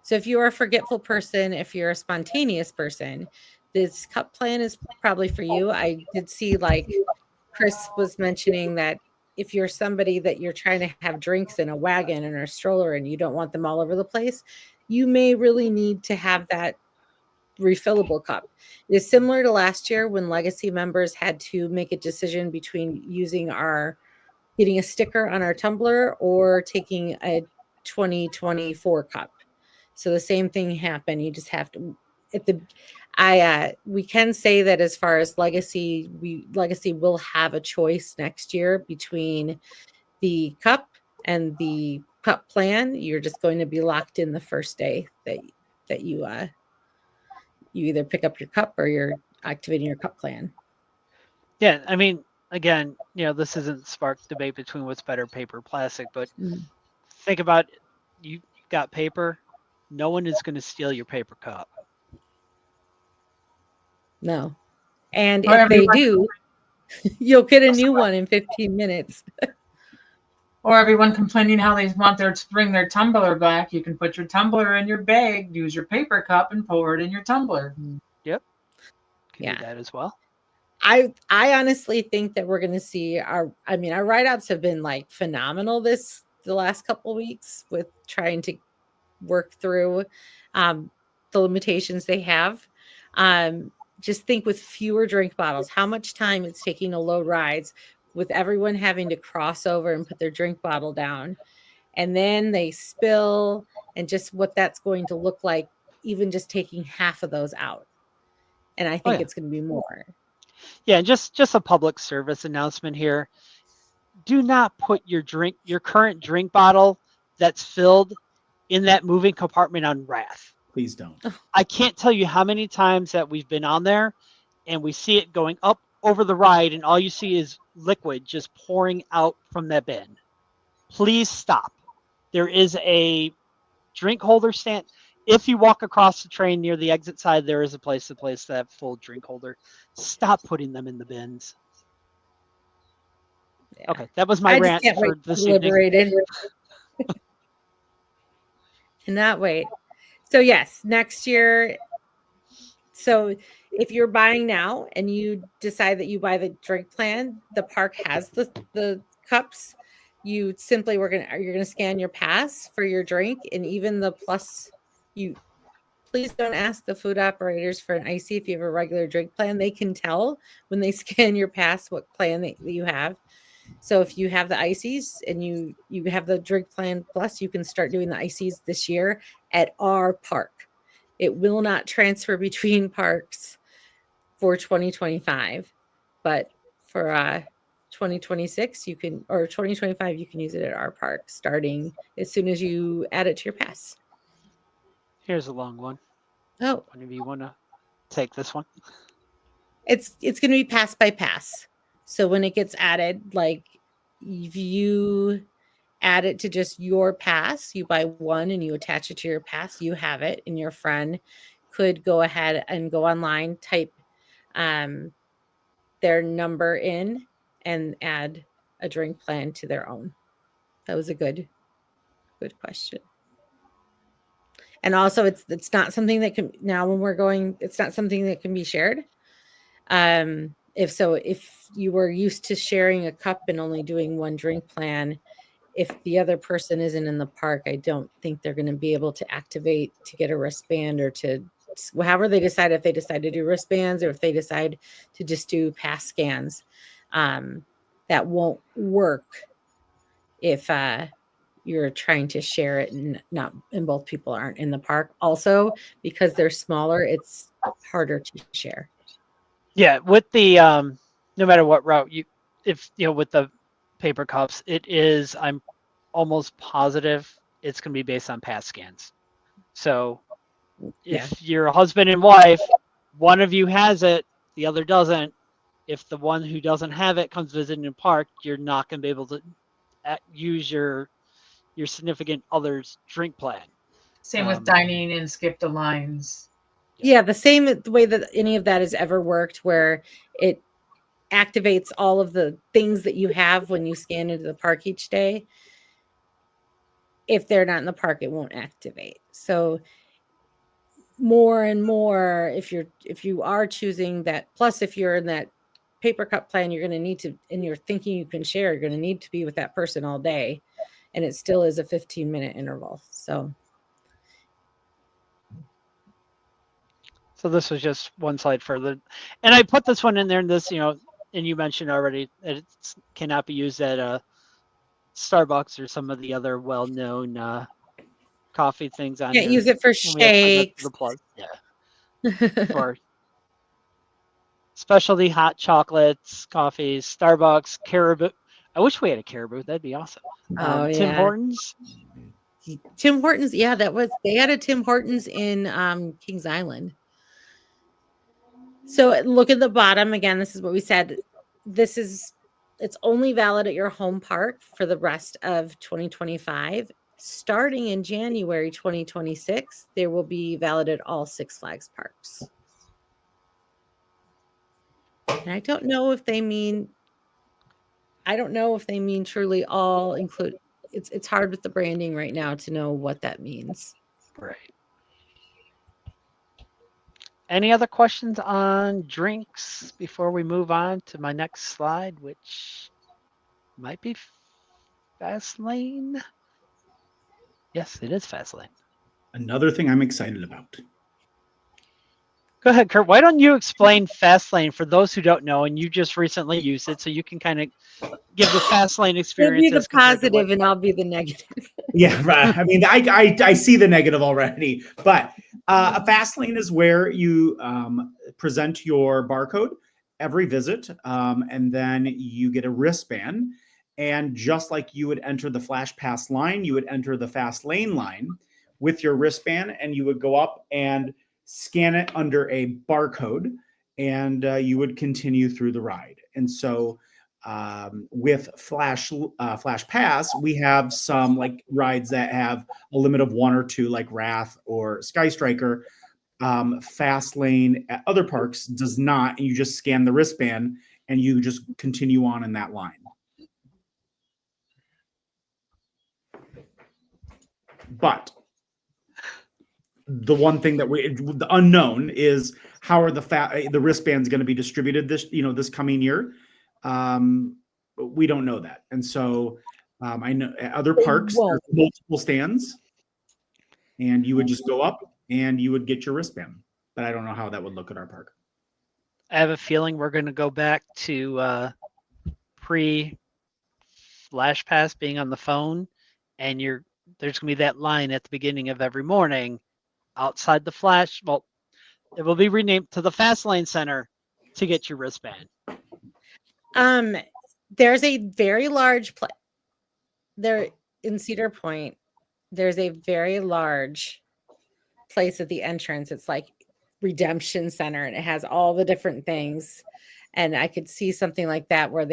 So if you're a forgetful person, if you're a spontaneous person, this cup plan is probably for you. I did see, like Chris was mentioning, that if you're somebody that you're trying to have drinks in a wagon and a stroller and you don't want them all over the place, you may really need to have that refillable cup. It is similar to last year when Legacy members had to make a decision between getting a sticker on our tumbler or taking a 2024 cup. So the same thing happened. You just have to we can say that as far as Legacy will have a choice next year between the cup and the cup plan. You're just going to be locked in the first day that you either pick up your cup or you're activating your cup plan. Yeah, I mean, again, this isn't spark debate between what's better, paper or plastic, but think about you got paper. No one is going to steal your paper cup. No. And Or if they everyone- do, you'll get a new one in 15 minutes. Or everyone complaining how they want to bring their tumbler back. You can put your tumbler in your bag, use your paper cup, and pour it in your tumbler. Yep. Can Yeah. do that as well. I honestly think that we're going to see our write-outs have been like phenomenal the last couple of weeks with trying to work through the limitations they have. Just think, with fewer drink bottles, how much time it's taking to load rides with everyone having to cross over and put their drink bottle down, and then they spill, and just what that's going to look like, even just taking half of those out. And I think it's going to be more. Yeah, and just a public service announcement here. Do not put your current drink bottle that's filled in that moving compartment on Wrath. Please don't. I can't tell you how many times that we've been on there and we see it going up over the ride and all you see is liquid just pouring out from that bin. Please stop. There is a drink holder stand. If you walk across the train near the exit side, there is a place to place that full drink holder. Stop putting them in the bins. Yeah. Okay, that was my rant for this evening. Cannot wait. So yes, next year. So if you're buying now and you decide that you buy the drink plan, the park has the cups. you simply you're gonna scan your pass for your drink, and even the plus, you please don't ask the food operators for an icy if you have a regular drink plan. They can tell when they scan your pass what plan that you have. So if you have the ices and you have the drink plan plus, you can start doing the ices this year at our park. It will not transfer between parks for 2025, but for 2026 you can, or 2025 you can use it at our park starting as soon as you add it to your pass. Here's a long one. Oh, One of you want to take this one? it's going to be pass by pass. So when it gets added, like if you add it to just your pass, you buy one and you attach it to your pass, you have it, and your friend could go ahead and go online, type their number in, and add a drink plan to their own. That was a good question. And also it's not something that can, now when we're going, it's not something that can be shared. If you were used to sharing a cup and only doing one drink plan, if the other person isn't in the park, I don't think they're going to be able to activate to get a wristband, or to however they decide, if they decide to do wristbands or if they decide to just do pass scans. That won't work if you're trying to share it and both people aren't in the park. Also, because they're smaller, it's harder to share. Yeah, with the no matter what route with the paper cups, I'm almost positive it's going to be based on pass scans. So if you're a husband and wife, one of you has it, the other doesn't. If the one who doesn't have it comes visiting the park, you're not going to be able to use your significant other's drink plan. Same with dining and skip the lines. Yeah, the way that any of that has ever worked, where it activates all of the things that you have when you scan into the park each day. If they're not in the park, it won't activate. So more and more, if you are choosing that, plus if you're in that paper cup plan, you're going to need to, and you're thinking you can share, you're going to need to be with that person all day, and it still is a 15-minute interval. So this was just one slide further, and I put this one in there, and this, and you mentioned already that it cannot be used at Starbucks or some of the other well-known coffee things on can't here. use it for shakes. The plug, yeah. For specialty hot chocolates, coffees, Starbucks, Caribou. I wish we had a Caribou. That'd be awesome. Tim Hortons. Tim Hortons, yeah, they had a Tim Hortons in Kings Island. So look at the bottom again. This is what we said. It's only valid at your home park for the rest of 2025. Starting in January 2026, there will be valid at all Six Flags parks. And I don't know if they mean truly all include. It's hard with the branding right now to know what that means. Right. Any other questions on drinks before we move on to my next slide, which might be Fastlane? Yes, it is Fastlane. Another thing I'm excited about. Go ahead, Kurt. Why don't you explain Fastlane for those who don't know, and you just recently used it, so you can kind of give the Fastlane experience. You'll be the positive and I'll be the negative. Yeah, right. I mean, I see the negative already, but a Fastlane is where you present your barcode every visit, and then you get a wristband. And just like you would enter the Flash Pass line, you would enter the Fastlane line with your wristband, and you would go up and scan it under a barcode, and you would continue through the ride. And so with Flash Pass, we have some like rides that have a limit of 1 or 2, like Wrath or Sky Striker. Fastlane at other parks does not, and you just scan the wristband and you just continue on in that line. But the one thing that the unknown is, how are the wristbands going to be distributed this coming year? We don't know that. And so I know at other parks, there's won't. multiple stands, and you would just go up and you would get your wristband. But I don't know how that would look at our park. I have a feeling we're going to go back to pre Flash Pass being on the phone, and there's going to be that line at the beginning of every morning outside the Flash. Well, it will be renamed to the Fast Lane Center to get your wristband. There's a very large there in Cedar Point. There's a very large place at the entrance. It's like Redemption Center, and it has all the different things. And I could see something like that where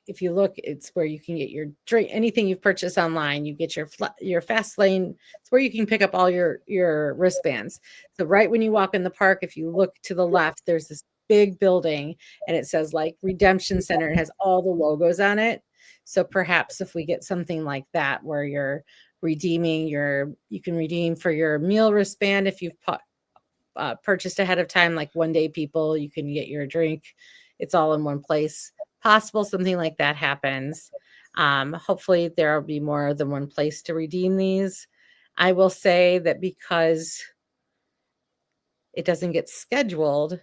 if you look, it's where you can get your drink, anything you've purchased online, you get your Fast Lane. It's where you can pick up all your wristbands. So right when you walk in the park, if you look to the left, there's this big building, and it says like Redemption Center. It has all the logos on it. So perhaps if we get something like that where you're redeeming you can redeem for your meal wristband if you've purchased ahead of time, like One Day People, you can get your drink. It's all in one place. Possible something like that happens. Hopefully there will be more than one place to redeem these. I will say that because it doesn't get scheduled,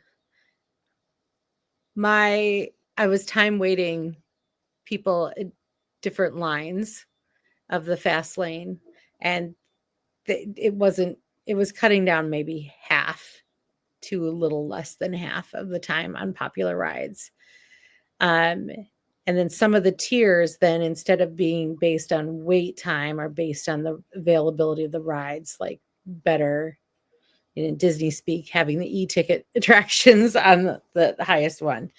I was time waiting people at different lines of the Fast Lane, and it was cutting down maybe half to a little less than half of the time on popular rides. And then some of the tiers then, instead of being based on wait time, are based on the availability of the rides, like better in Disney speak, having the e-ticket attractions on the highest one.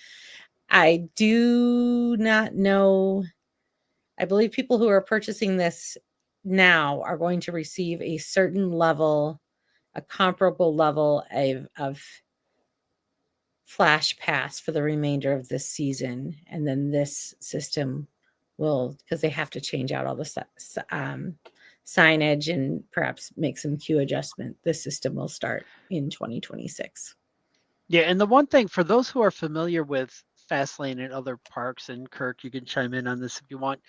I do not know. I believe people who are purchasing this now are going to receive a certain level, a comparable level of Flash Pass for the remainder of this season. And then this system will, because they have to change out all the signage and perhaps make some queue adjustment, this system will start in 2026. Yeah, and the one thing for those who are familiar with Fastlane and other parks, and Kirk, you can chime in on this if you want.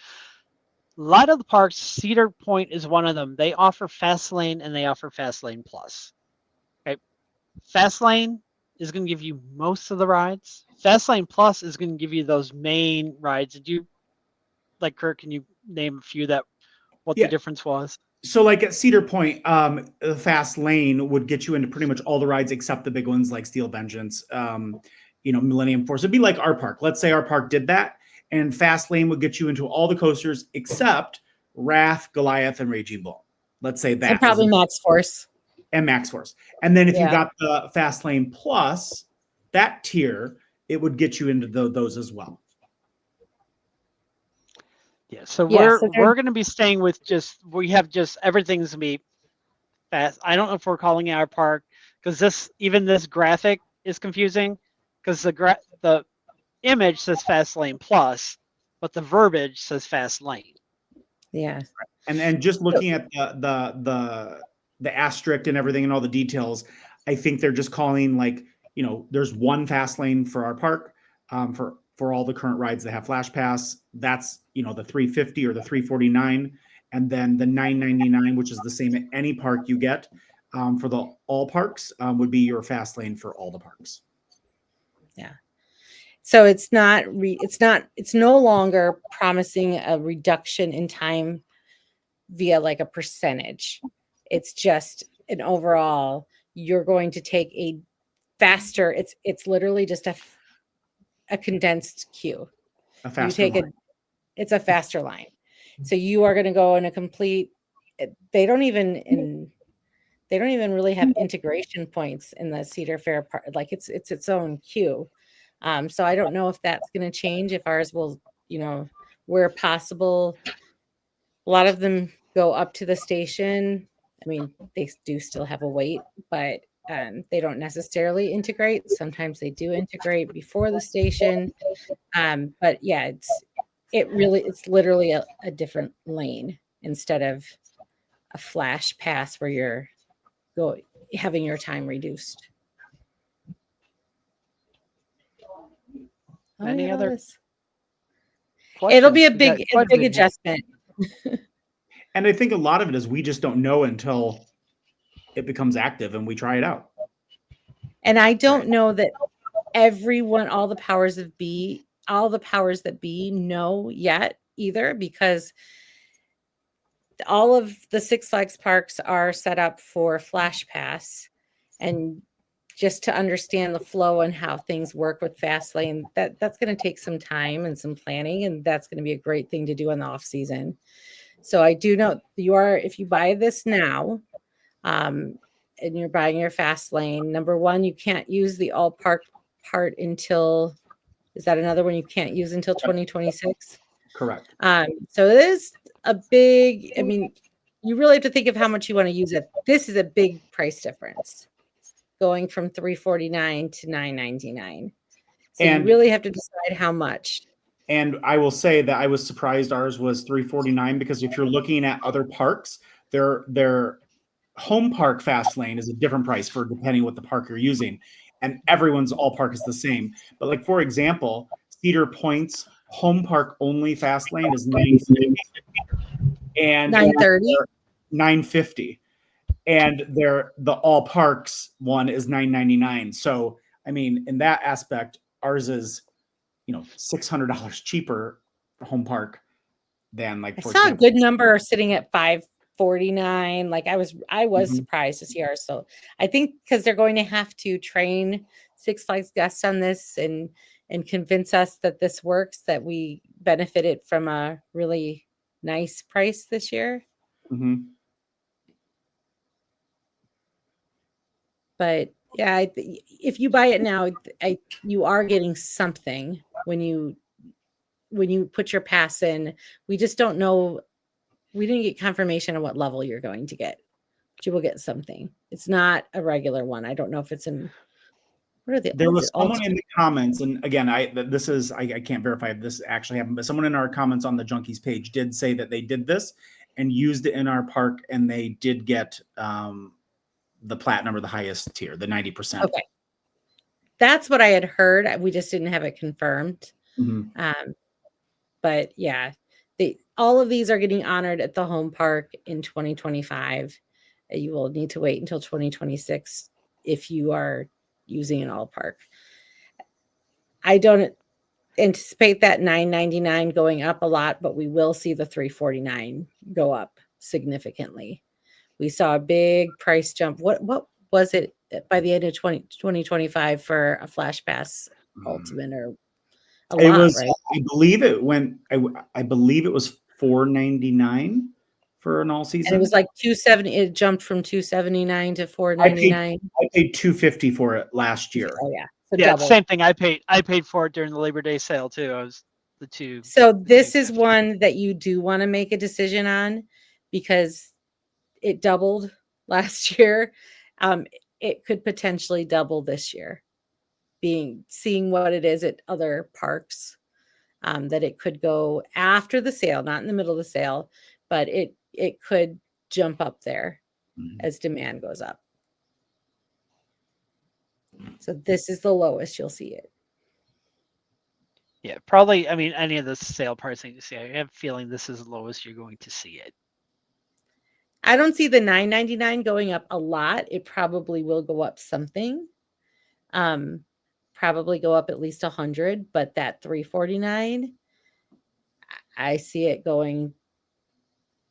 A lot of the parks, Cedar Point is one of them. They offer Fastlane and they offer Fastlane Plus. Okay, Fastlane is going to give you most of the rides. Fastlane Plus is going to give you those main rides. Did you, like Kirk, can you name a few what the difference was? So like at Cedar Point, the Fast Lane would get you into pretty much all the rides except the big ones like Steel Vengeance, Millennium Force. It'd be like our park. Let's say our park did that, and Fast Lane would get you into all the coasters except Wrath, Goliath, and Raging Bull. Let's say that. And probably Max Force. And Max Force. And then if you got the Fast Lane Plus, that tier, it would get you into those as well. Yeah, so we're going to be staying with everything's going to be fast. I don't know if we're calling it our park because this graphic is confusing because the image says Fast Lane Plus, but the verbiage says Fast Lane. Yeah. And just looking at the asterisk and everything and all the details, I think they're just calling there's one Fast Lane for our park for all the current rides that have Flash Pass. That's the $350 or the $349, and then the $999, which is the same at any park you get for the all parks, would be your Fast Lane for all the parks. Yeah. So it's no longer promising a reduction in time via like a percentage. It's just an overall, you're going to take a faster, it's literally just a condensed queue. A faster line. It's a faster line. So you are going to go in a complete, they don't even really have integration points in the Cedar Fair part. Like it's its own queue. So I don't know if that's going to change, if ours will, where possible. A lot of them go up to the station. I mean, they do still have a wait, but they don't necessarily integrate. Sometimes they do integrate before the station. But yeah, it's literally a different lane instead of a Flash Pass where you're having your time reduced. Any other? It'll be a big adjustment. And I think a lot of it is we just don't know until it becomes active and we try it out. And I don't know that everyone, all the powers that be know yet either, because all of the Six Flags parks are set up for Flash Pass, and just to understand the flow and how things work with Fastlane, that's going to take some time and some planning, and that's going to be a great thing to do in the off season. So I do know if you buy this now, and you're buying your Fastlane, number one, you can't use the all park part until, is that another one you can't use until 2026? Correct. So it is a big, I mean, you really have to think of how much you want to use it. This is a big price difference, going from $349 to $999. So you really have to decide how much. And I will say that I was surprised ours was $349, because if you're looking at other parks, their home park Fastlane is a different price for depending what the park you're using, and everyone's all park is the same. But like, for example, Cedar Point's home park only Fastlane is $950 and $950, and the all parks one is $999. So I mean, in that aspect, ours is, $600 cheaper home park than, like, I for saw example, a good number sitting at $549. Like I was surprised to see ours. So I think because they're going to have to train Six Flags guests on this and convince us that this works, that we benefited from a really nice price this year. Mm-hmm. But yeah, if you buy it now, you are getting something when you put your pass in. We just don't know. We didn't get confirmation on what level you're going to get, but you will get something. It's not a regular one. I don't know if it's in. There was someone in the comments, and again, I can't verify if this actually happened, but someone in our comments on the Junkies page did say that they did this and used it in our park, and they did get the platinum, or the highest tier, the 90%. Okay, that's what I had heard. We just didn't have it confirmed. Mm-hmm. But yeah, all of these are getting honored at the home park in 2025. You will need to wait until 2026 if you are using an all park. I don't anticipate that $999 going up a lot, but we will see the $349 go up significantly. We saw a big price jump. What was it by the end of 2025 for a Flash Pass Ultimate, or right? I believe it went. I believe it was $499 for an all season. And it was like $270. It jumped from $279 to $499. I paid $250 for it last year. Oh yeah, so yeah, same thing. I paid for it during the Labor Day sale too. I was the two. So this is one that you do want to make a decision on, because it doubled last year. It could potentially double this year. Seeing what it is at other parks, that it could go after the sale, not in the middle of the sale, but it could jump up there as demand goes up. So this is the lowest you'll see it. Yeah, probably. I mean, any of the sale pricing you see, I have a feeling this is the lowest you're going to see it. I don't see the $999 going up a lot. It probably will go up something. Probably go up at least 100, but that $349, I see it going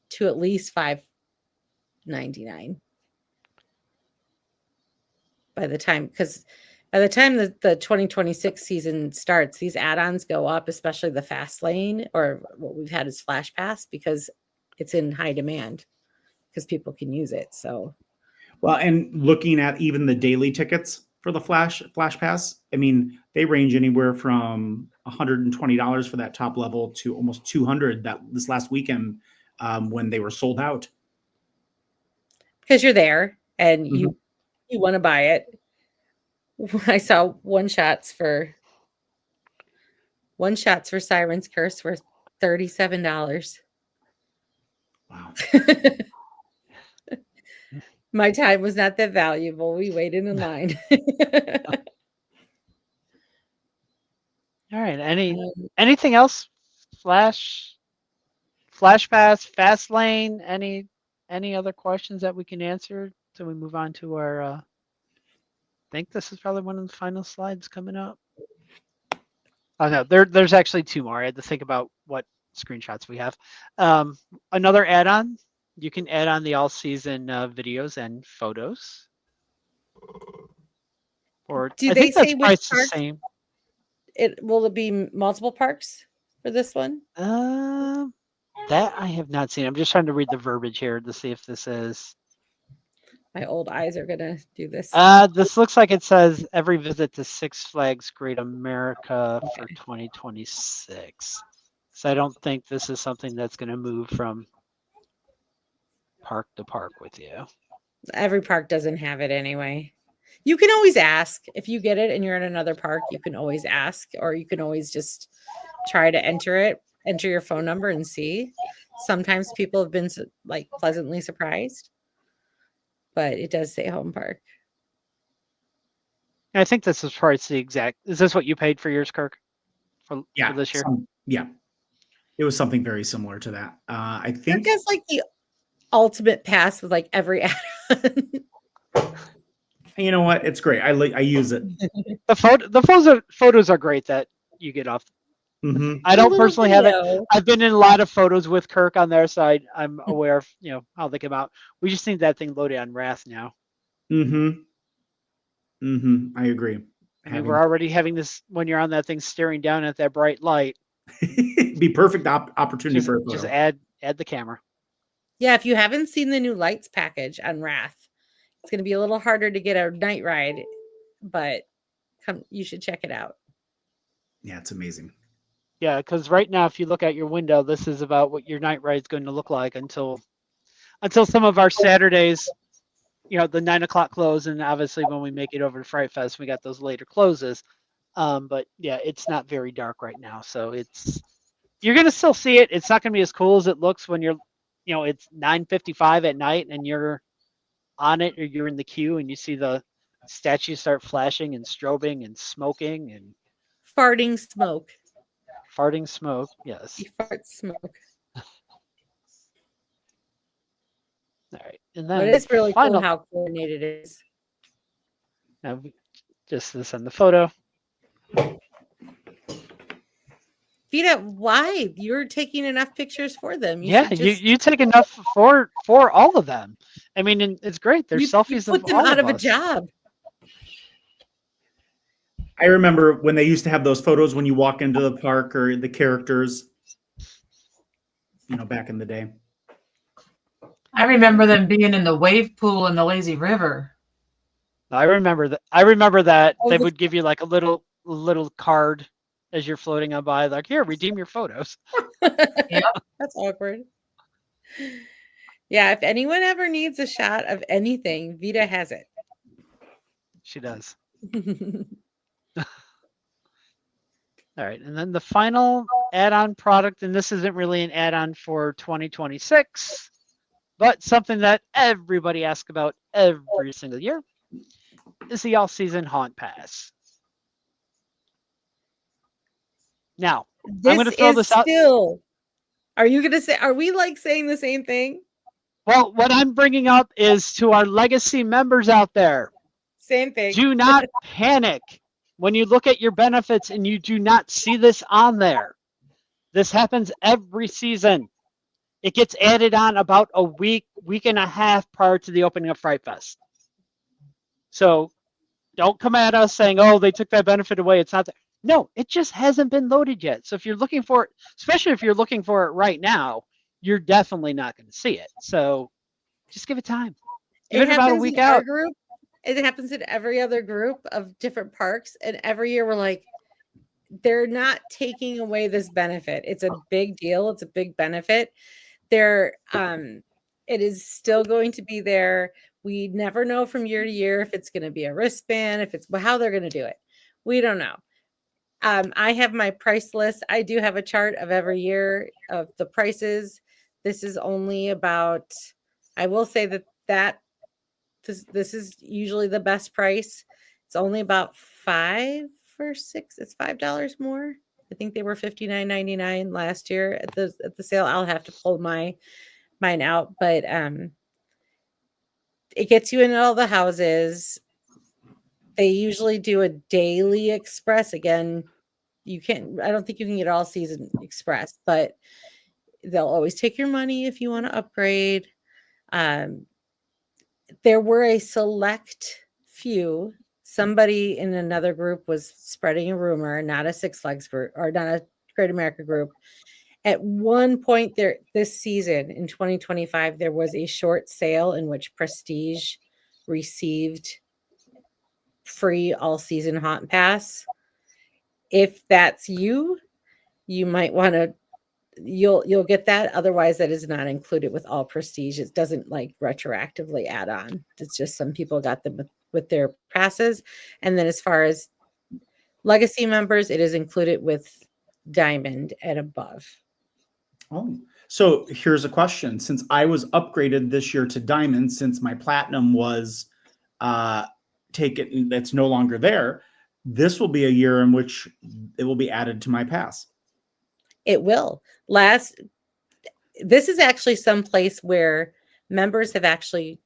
to at least $599 by the time the 2026 season starts, these add-ons go up, especially the Fastlane, or what we've had is Flash Pass, because it's in high demand because people can use it. So, well, and looking at even the daily tickets for the Flash Pass, I mean, they range anywhere from $120 for that top level to almost $200 this last weekend, when they were sold out. Because you're there and you want to buy it. I saw one shots for Siren's Curse for $37. Wow. My time was not that valuable. We waited in line. All right. Anything else? Flash Flash Pass, Fast Lane, any other questions that we can answer till we move on to our I think this is probably one of the final slides coming up. Oh no, there's actually two more. I had to think about what screenshots we have. Another add-on, you can add on the all-season videos and photos. Or Do I they think that's say which priced the parks? same. Will it be multiple parks for this one? That I have not seen. I'm just trying to read the verbiage here to see if this is. My old eyes are gonna do this. This looks like it says every visit to Six Flags Great America for 2026. So I don't think this is something that's going to move from park to park with you. Every park doesn't have it anyway. You can always ask if you get it and you're in another park. You can always ask, or you can always just try to enter your phone number and see. Sometimes people have been like pleasantly surprised, but it does say home park. I think this is probably the exact. Is this what you paid for yours, Kirk? For this year? Yeah, it was something very similar to that. I think it's like the ultimate pass with like every add-on. You know what? It's great. I use it. The photos are great that you get off. Mm-hmm. I don't personally have it. I've been in a lot of photos with Kirk on their side. I'm aware of how they come out. We just need that thing loaded on Wrath now. Mm-hmm. Mm-hmm. I agree. I mean, we're already having this when you're on that thing staring down at that bright light. Be perfect opportunity for a photo. Just add the camera. Yeah, if you haven't seen the new lights package on Wrath, it's going to be a little harder to get a night ride, but you should check it out. Yeah, it's amazing. Yeah, because right now, if you look out your window, this is about what your night ride is going to look like until some of our Saturdays, the 9 o'clock close, and obviously when we make it over to Fright Fest, we got those later closes. But yeah, it's not very dark right now, so you're going to still see it. It's not going to be as cool as it looks when it's 9:55 at night and you're on it or you're in the queue and you see the statues start flashing and strobing and smoking and farting smoke. Farting smoke, yes. You fart smoke. All right, and then but it's really cool how coordinated it is. Now, just this on the photo. Vita, why? You're taking enough pictures for them. You take enough for all of them. I mean, it's great. There's selfies you put of them all out of of a us. job. I remember when they used to have those photos when you walk into the park or the characters, back in the day. I remember them being in the wave pool in the lazy river. I remember that. They would give you like a little card as you're floating on by, like, here, redeem your photos. Yep. That's awkward. Yeah, if anyone ever needs a shot of anything, Vita has it. She does. All right, and then the final add-on product, and this isn't really an add-on for 2026, but something that everybody asks about every single year, is the all-season Haunt Pass. Now, I'm going to throw this out. Are you going to say, are we like saying the same thing? Well, what I'm bringing up is to our legacy members out there. Same thing. Do not panic when you look at your benefits and you do not see this on there. This happens every season. It gets added on about a week and a half prior to the opening of Fright Fest. So don't come at us saying, oh, they took that benefit away. It's not there. No, it just hasn't been loaded yet. So if you're looking for it, especially if you're looking for it right now, you're definitely not going to see it. So just give it time. Give it about a week out. Group. It happens in every other group of different parks. And every year we're like, they're not taking away this benefit. It's a big deal. It's a big benefit. It is still going to be there. We never know from year to year if it's going to be a wristband, how they're going to do it. We don't know. I have my price list. I do have a chart of every year of the prices. This is only about, I will say that this is usually the best price. It's only about $5 or $6. It's $5 more. I think they were $59.99 last year at the sale. I'll have to pull mine out, but it gets you in all the houses. They usually do a daily express. Again, I don't think you can get all season express, but they'll always take your money if you want to upgrade. There were a select few. Somebody in another group was spreading a rumor, not a Six Flags group or not a Great America group. At one point this season in 2025, there was a short sale in which Prestige received free all season haunt pass. If that's you might want to, you'll get that. Otherwise, that is not included with all Prestige. It doesn't like retroactively add on. It's just some people got them with their passes. And then as far as legacy members, it is included with Diamond and above. Oh, so here's a question. Since I was upgraded this year to Diamond, since my Platinum was taken, that's no longer there, this will be a year in which it will be added to my pass. It will. This is actually some place where members have actually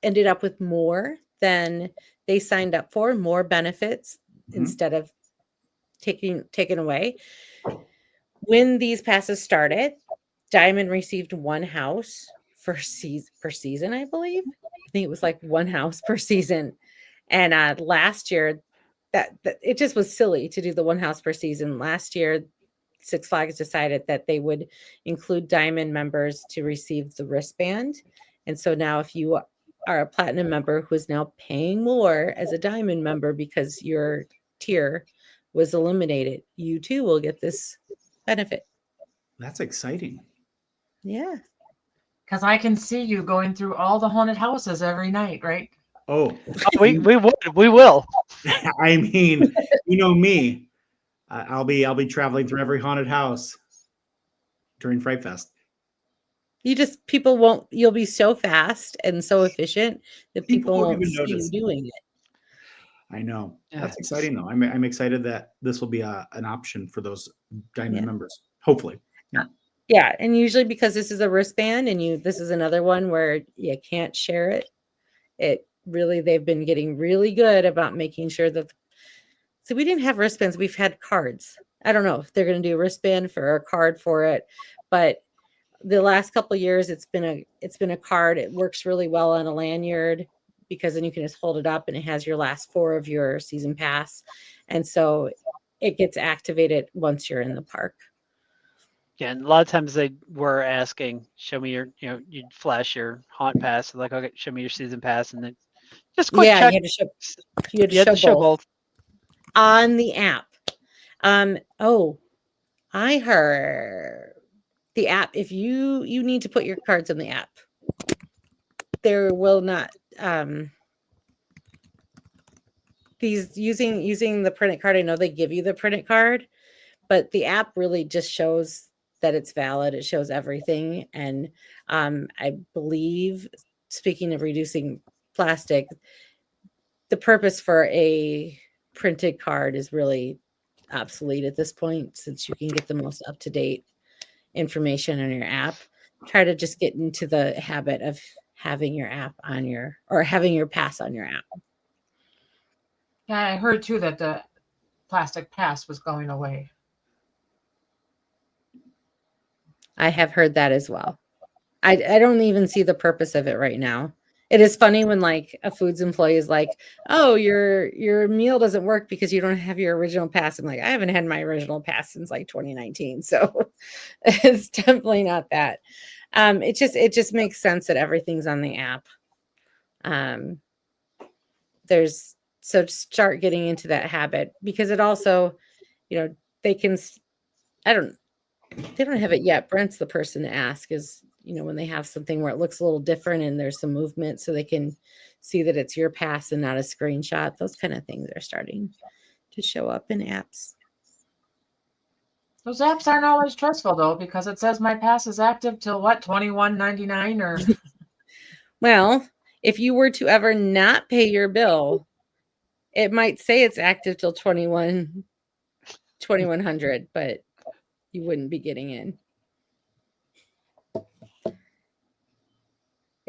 ended up with more than they signed up for, more benefits instead of taken away. When these passes started, Diamond received one house per season, I believe. I think it was like one house per season. And last year, that it just was silly to do the one house per season. Last year, Six Flags decided that they would include Diamond members to receive the wristband. And so now if you are a Platinum member who is now paying more as a Diamond member because your tier was eliminated, you too will get this benefit. That's exciting. Yeah. Because I can see you going through all the haunted houses every night, right? Oh, we will. I mean, you know me. I'll be traveling through every haunted house during Fright Fest. You'll be so fast and so efficient that people won't even see notice you doing it. I know. Yeah. That's exciting though. I'm excited that this will be an option for those Diamond members. Hopefully. Yeah. And usually because this is a wristband and this is another one where you can't share it. They've been getting really good about making sure that. So we didn't have wristbands. We've had cards. I don't know if they're going to do a wristband or a card for it, but the last couple of years it's been a card. It works really well on a lanyard because then you can just hold it up and it has your last 4 of your season pass. And so it gets activated once you're in the park. Yeah, and a lot of times they were asking, show me your, you'd flash your haunt pass. Like, okay, show me your season pass. And then just quick check. You had to show both. On the app. I heard the app, if you need to put your cards in the app, there will not these using the printed card. I know they give you the printed card, but the app really just shows that it's valid. It shows everything. And I believe, speaking of reducing plastic, the purpose for a printed card is really obsolete at this point, since you can get the most up-to-date information on your app. Try to just get into the habit of having your app having your pass on your app. Yeah, I heard too that the plastic pass was going away. I have heard that as well. I don't even see the purpose of it right now. It is funny when like a foods employee is like, oh, your meal doesn't work because you don't have your original pass. I'm like, I haven't had my original pass since like 2019. So it's definitely not that. It just makes sense that everything's on the app. So start getting into that habit, because it also, they don't have it yet. Brent's the person to ask, is, when they have something where it looks a little different and there's some movement, so they can see that it's your pass and not a screenshot. Those kind of things are starting to show up in apps. Those apps aren't always trustful though, because it says my pass is active till what, $21.99 or. Well, if you were to ever not pay your bill, it might say it's active till 21. 2100, but you wouldn't be getting in.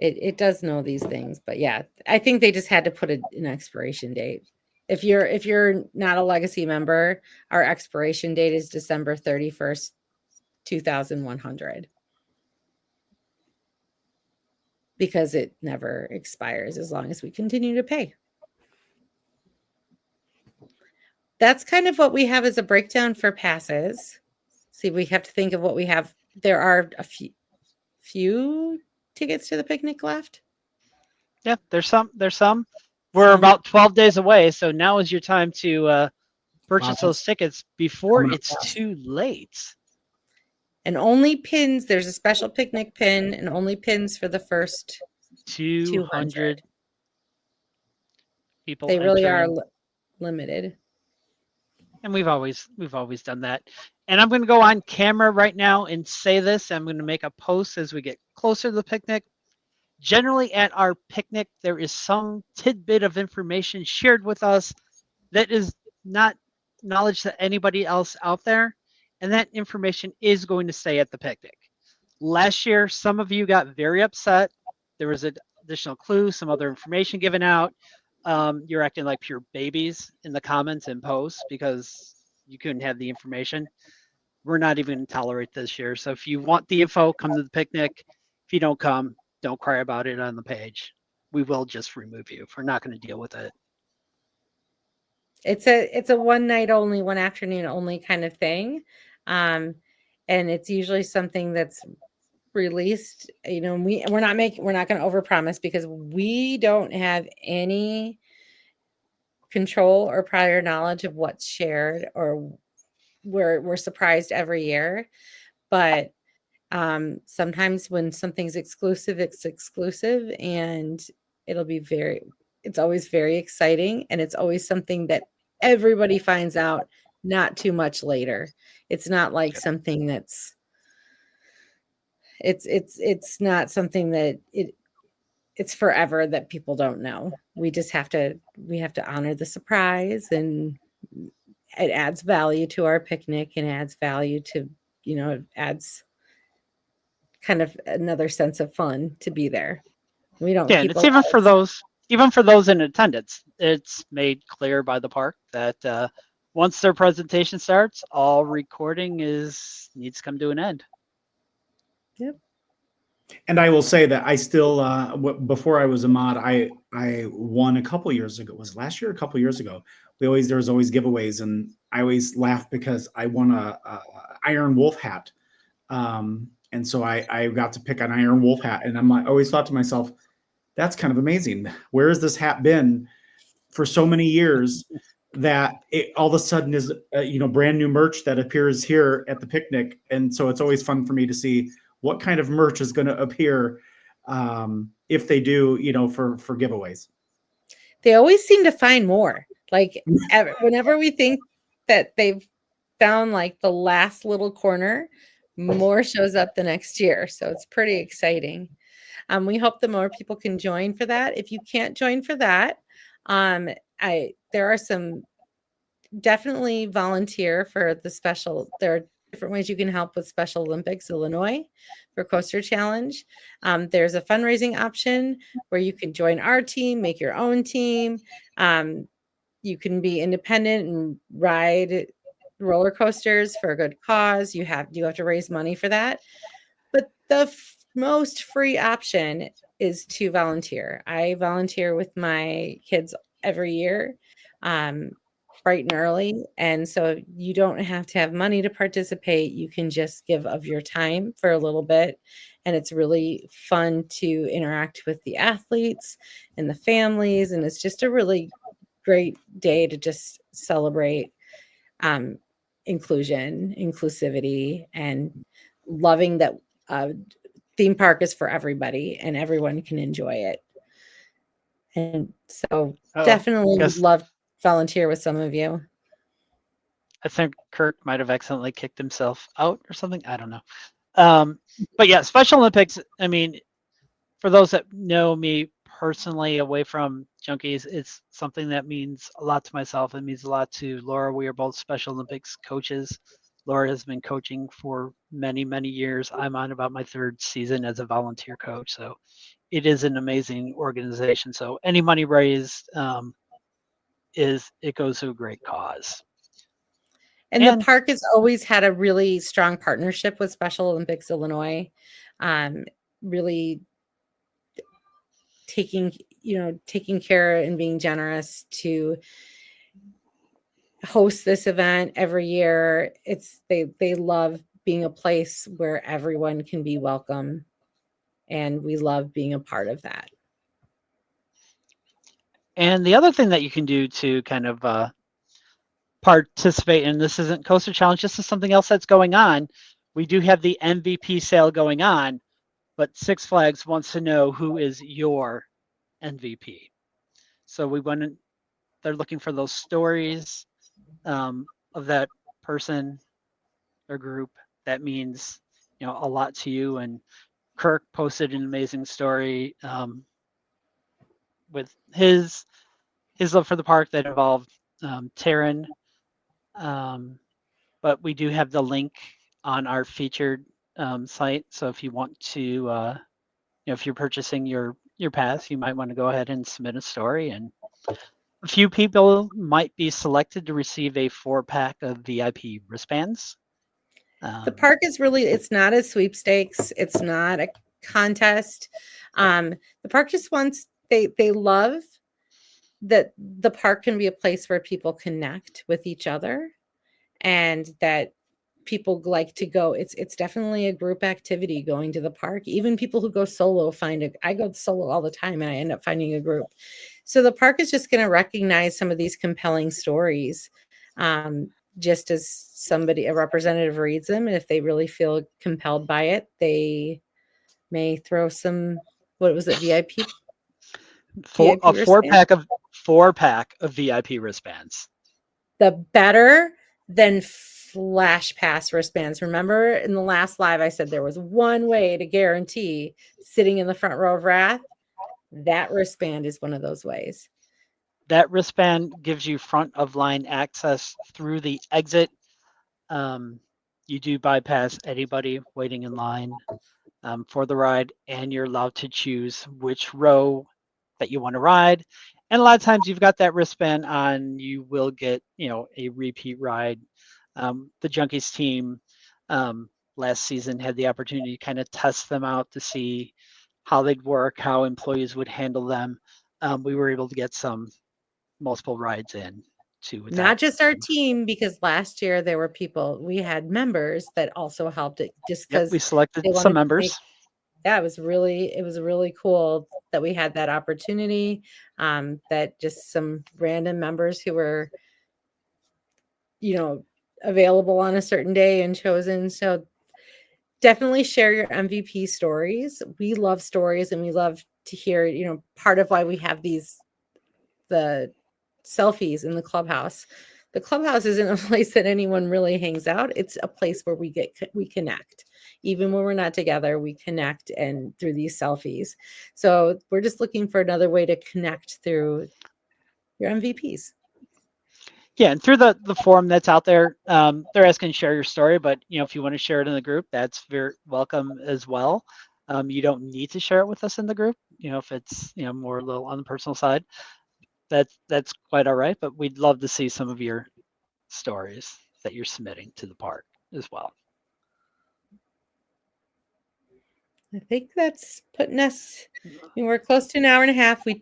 It does know these things, but yeah, I think they just had to put an expiration date. If you're not a legacy member, our expiration date is December 31st, 2100. Because it never expires as long as we continue to pay. That's kind of what we have as a breakdown for passes. See, we have to think of what we have. There are a few tickets to the picnic left. Yeah, there's some. We're about 12 days away, so now is your time to purchase those tickets before it's too late. And only pins, there's a special picnic pin, and only pins for the first 200 people. They really are limited. And we've always done that. And I'm going to go on camera right now and say this. I'm going to make a post as we get closer to the picnic. Generally at our picnic, there is some tidbit of information shared with us that is not knowledge to anybody else out there. And that information is going to stay at the picnic. Last year, some of you got very upset. There was an additional clue, some other information given out. You're acting like pure babies in the comments and posts because you couldn't have the information. We're not even going to tolerate this year. So if you want the info, come to the picnic. If you don't come, don't cry about it on the page. We will just remove you if we're not going to deal with it. It's a one night only, one afternoon only kind of thing. And it's usually something that's released, you know, we're not going to overpromise because we don't have any control or prior knowledge of what's shared, or we're surprised every year. But sometimes when something's exclusive, it's exclusive, and it's always very exciting, and it's always something that everybody finds out not too much later. It's not like something that's it's not something that it's forever that people don't know. We have to honor the surprise, and it adds value to our picnic and adds value to, you know, it adds kind of another sense of fun to be there. We don't. Yeah, and it's even for those in attendance. It's made clear by the park that once their presentation starts, all recording needs to come to an end. Yep. And I will say that I still, before I was a mod, I won a couple years ago. Was it last year? A couple years ago. There was always giveaways, and I always laugh because I won a Iron Wolf hat, and so I got to pick an Iron Wolf hat, and I always thought to myself, that's kind of amazing. Where has this hat been for so many years that it all of a sudden is brand new merch that appears here at the picnic? And so it's always fun for me to see what kind of merch is going to appear if they do, for giveaways. They always seem to find more. Like whenever we think that they've found like the last little corner, more shows up the next year. So it's pretty exciting. We hope that more people can join for that. If you can't join for that, there are some definitely volunteer for the special. There are different ways you can help with Special Olympics Illinois for Coaster Challenge. There's a fundraising option where you can join our team, make your own team. You can be independent and ride roller coasters for a good cause. You have to raise money for that. But the most free option is to volunteer. I volunteer with my kids every year, bright and early. And so you don't have to have money to participate. You can just give of your time for a little bit. And it's really fun to interact with the athletes and the families. And it's just a really great day to just celebrate inclusivity, and loving that theme park is for everybody and everyone can enjoy it. And so definitely would love to volunteer with some of you. I think Kurt might have accidentally kicked himself out or something. I don't know. But yeah, Special Olympics, I mean, for those that know me personally away from Junkies. It's something that means a lot to myself. It means a lot to Laura. We are both Special Olympics coaches. Laura has been coaching for many, many years. I'm on about my third season as a volunteer coach. So it is an amazing organization. So any money raised it goes to a great cause. And the park has always had a really strong partnership with Special Olympics Illinois, really taking care and being generous to host this event every year. They love being a place where everyone can be welcome, and we love being a part of that. And the other thing that you can do to kind of participate in this isn't Coaster Challenge, this is something else that's going on. We do have the MVP sale going on, but Six Flags wants to know who is your MVP. So they're looking for those stories of that person or group that means a lot to you. And Kirk posted an amazing story with his love for the park that involved Taryn. But we do have the link on our featured site. So if you want to, if you're purchasing your pass, you might want to go ahead and submit a story. And a few people might be selected to receive a 4-pack of VIP wristbands. The park is it's not a sweepstakes. It's not a contest. The park just wants, they love that the park can be a place where people connect with each other, and that people like to go. It's definitely a group activity going to the park. Even people who go solo I go solo all the time and I end up finding a group. So the park is just going to recognize some of these compelling stories. Just as a representative reads them, and if they really feel compelled by it, they may throw some, what was it, VIP? A 4-pack of VIP wristbands. The better than Flash Pass wristbands. Remember in the last live, I said there was one way to guarantee sitting in the front row of Wrath. That wristband is one of those ways. That wristband gives you front of line access through the exit. You do bypass anybody waiting in line for the ride, and you're allowed to choose which row that you want to ride. And a lot of times you've got that wristband on, you will get, a repeat ride. The Junkies team last season had the opportunity to kind of test them out to see how they'd work, how employees would handle them. We were able to get some multiple rides in too. Not just our team, because last year we had members that also helped it, just because we selected some members. It was really cool that we had that opportunity, that just some random members who were, available on a certain day and chosen. So definitely share your MVP stories. We love stories, and we love to hear, part of why we have the selfies in the clubhouse. The clubhouse isn't a place that anyone really hangs out. It's a place where we connect. Even when we're not together, we connect, and through these selfies. So we're just looking for another way to connect through your MVPs. Yeah, and through the forum that's out there, they're asking to share your story, but if you want to share it in the group, that's very welcome as well. You don't need to share it with us in the group, if it's more a little on the personal side. That's quite all right, but we'd love to see some of your stories that you're submitting to the park as well. I think that's putting us, we're close to an hour and a half. We,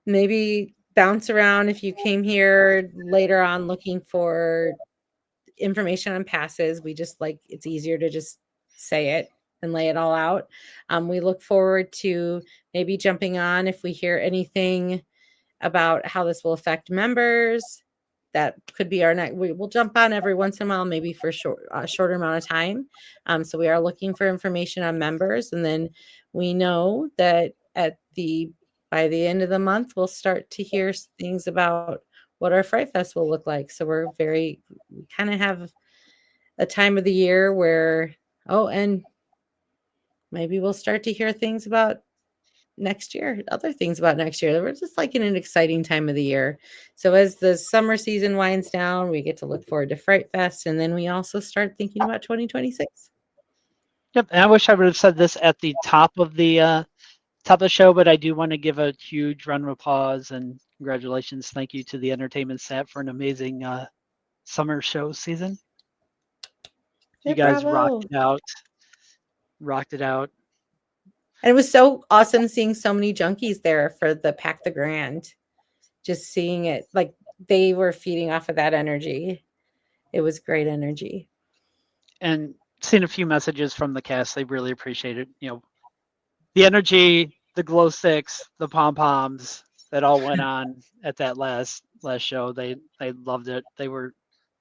maybe bounce around if you came here later on looking for information on passes. We just it's easier to just say it and lay it all out. We look forward to maybe jumping on if we hear anything about how this will affect members. That could be our next. We will jump on every once in a while, maybe for a shorter amount of time. So we are looking for information on members, and then we know that by the end of the month, we'll start to hear things about what our Fright Fest will look like. So we kind of have a time of the year where, and maybe we'll start to hear things about next year, other things about next year. We're just like in an exciting time of the year. So as the summer season winds down, we get to look forward to Fright Fest, and then we also start thinking about 2026. Yep. And I wish I would have said this at the top of the show, but I do want to give a huge round of applause and congratulations. Thank you to the entertainment staff for an amazing summer show season. You guys rocked it out. Rocked it out. And it was so awesome seeing so many junkies there for the Pack the Grand. Just seeing it, like they were feeding off of that energy. It was great energy. And seeing a few messages from the cast, they really appreciate it. You know, the energy, the glow sticks, the pom poms that all went on at that last show. They loved it. They were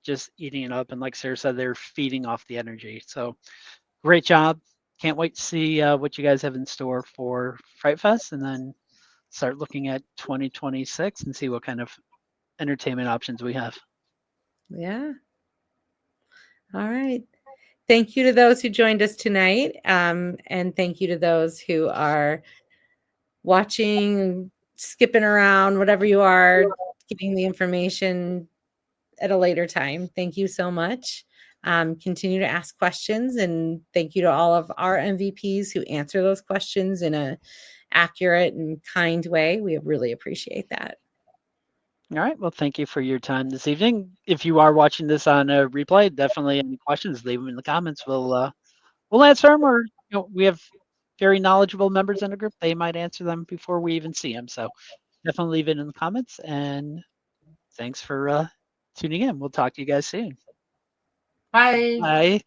just eating it up, and like Sarah said, they're feeding off the energy. So great job. Can't wait to see what you guys have in store for Fright Fest, and then start looking at 2026 and see what kind of entertainment options we have. Yeah. All right. Thank you to those who joined us tonight. And thank you to those who are watching, skipping around, whatever you are, getting the information at a later time. Thank you so much. Continue to ask questions, and thank you to all of our MVPs who answer those questions in a accurate and kind way. We really appreciate that. All right. Well, thank you for your time this evening. If you are watching this on a replay, definitely any questions, leave them in the comments. We'll answer them, or we have very knowledgeable members in the group. They might answer them before we even see them. So definitely leave it in the comments. And thanks for tuning in. We'll talk to you guys soon. Bye. Bye.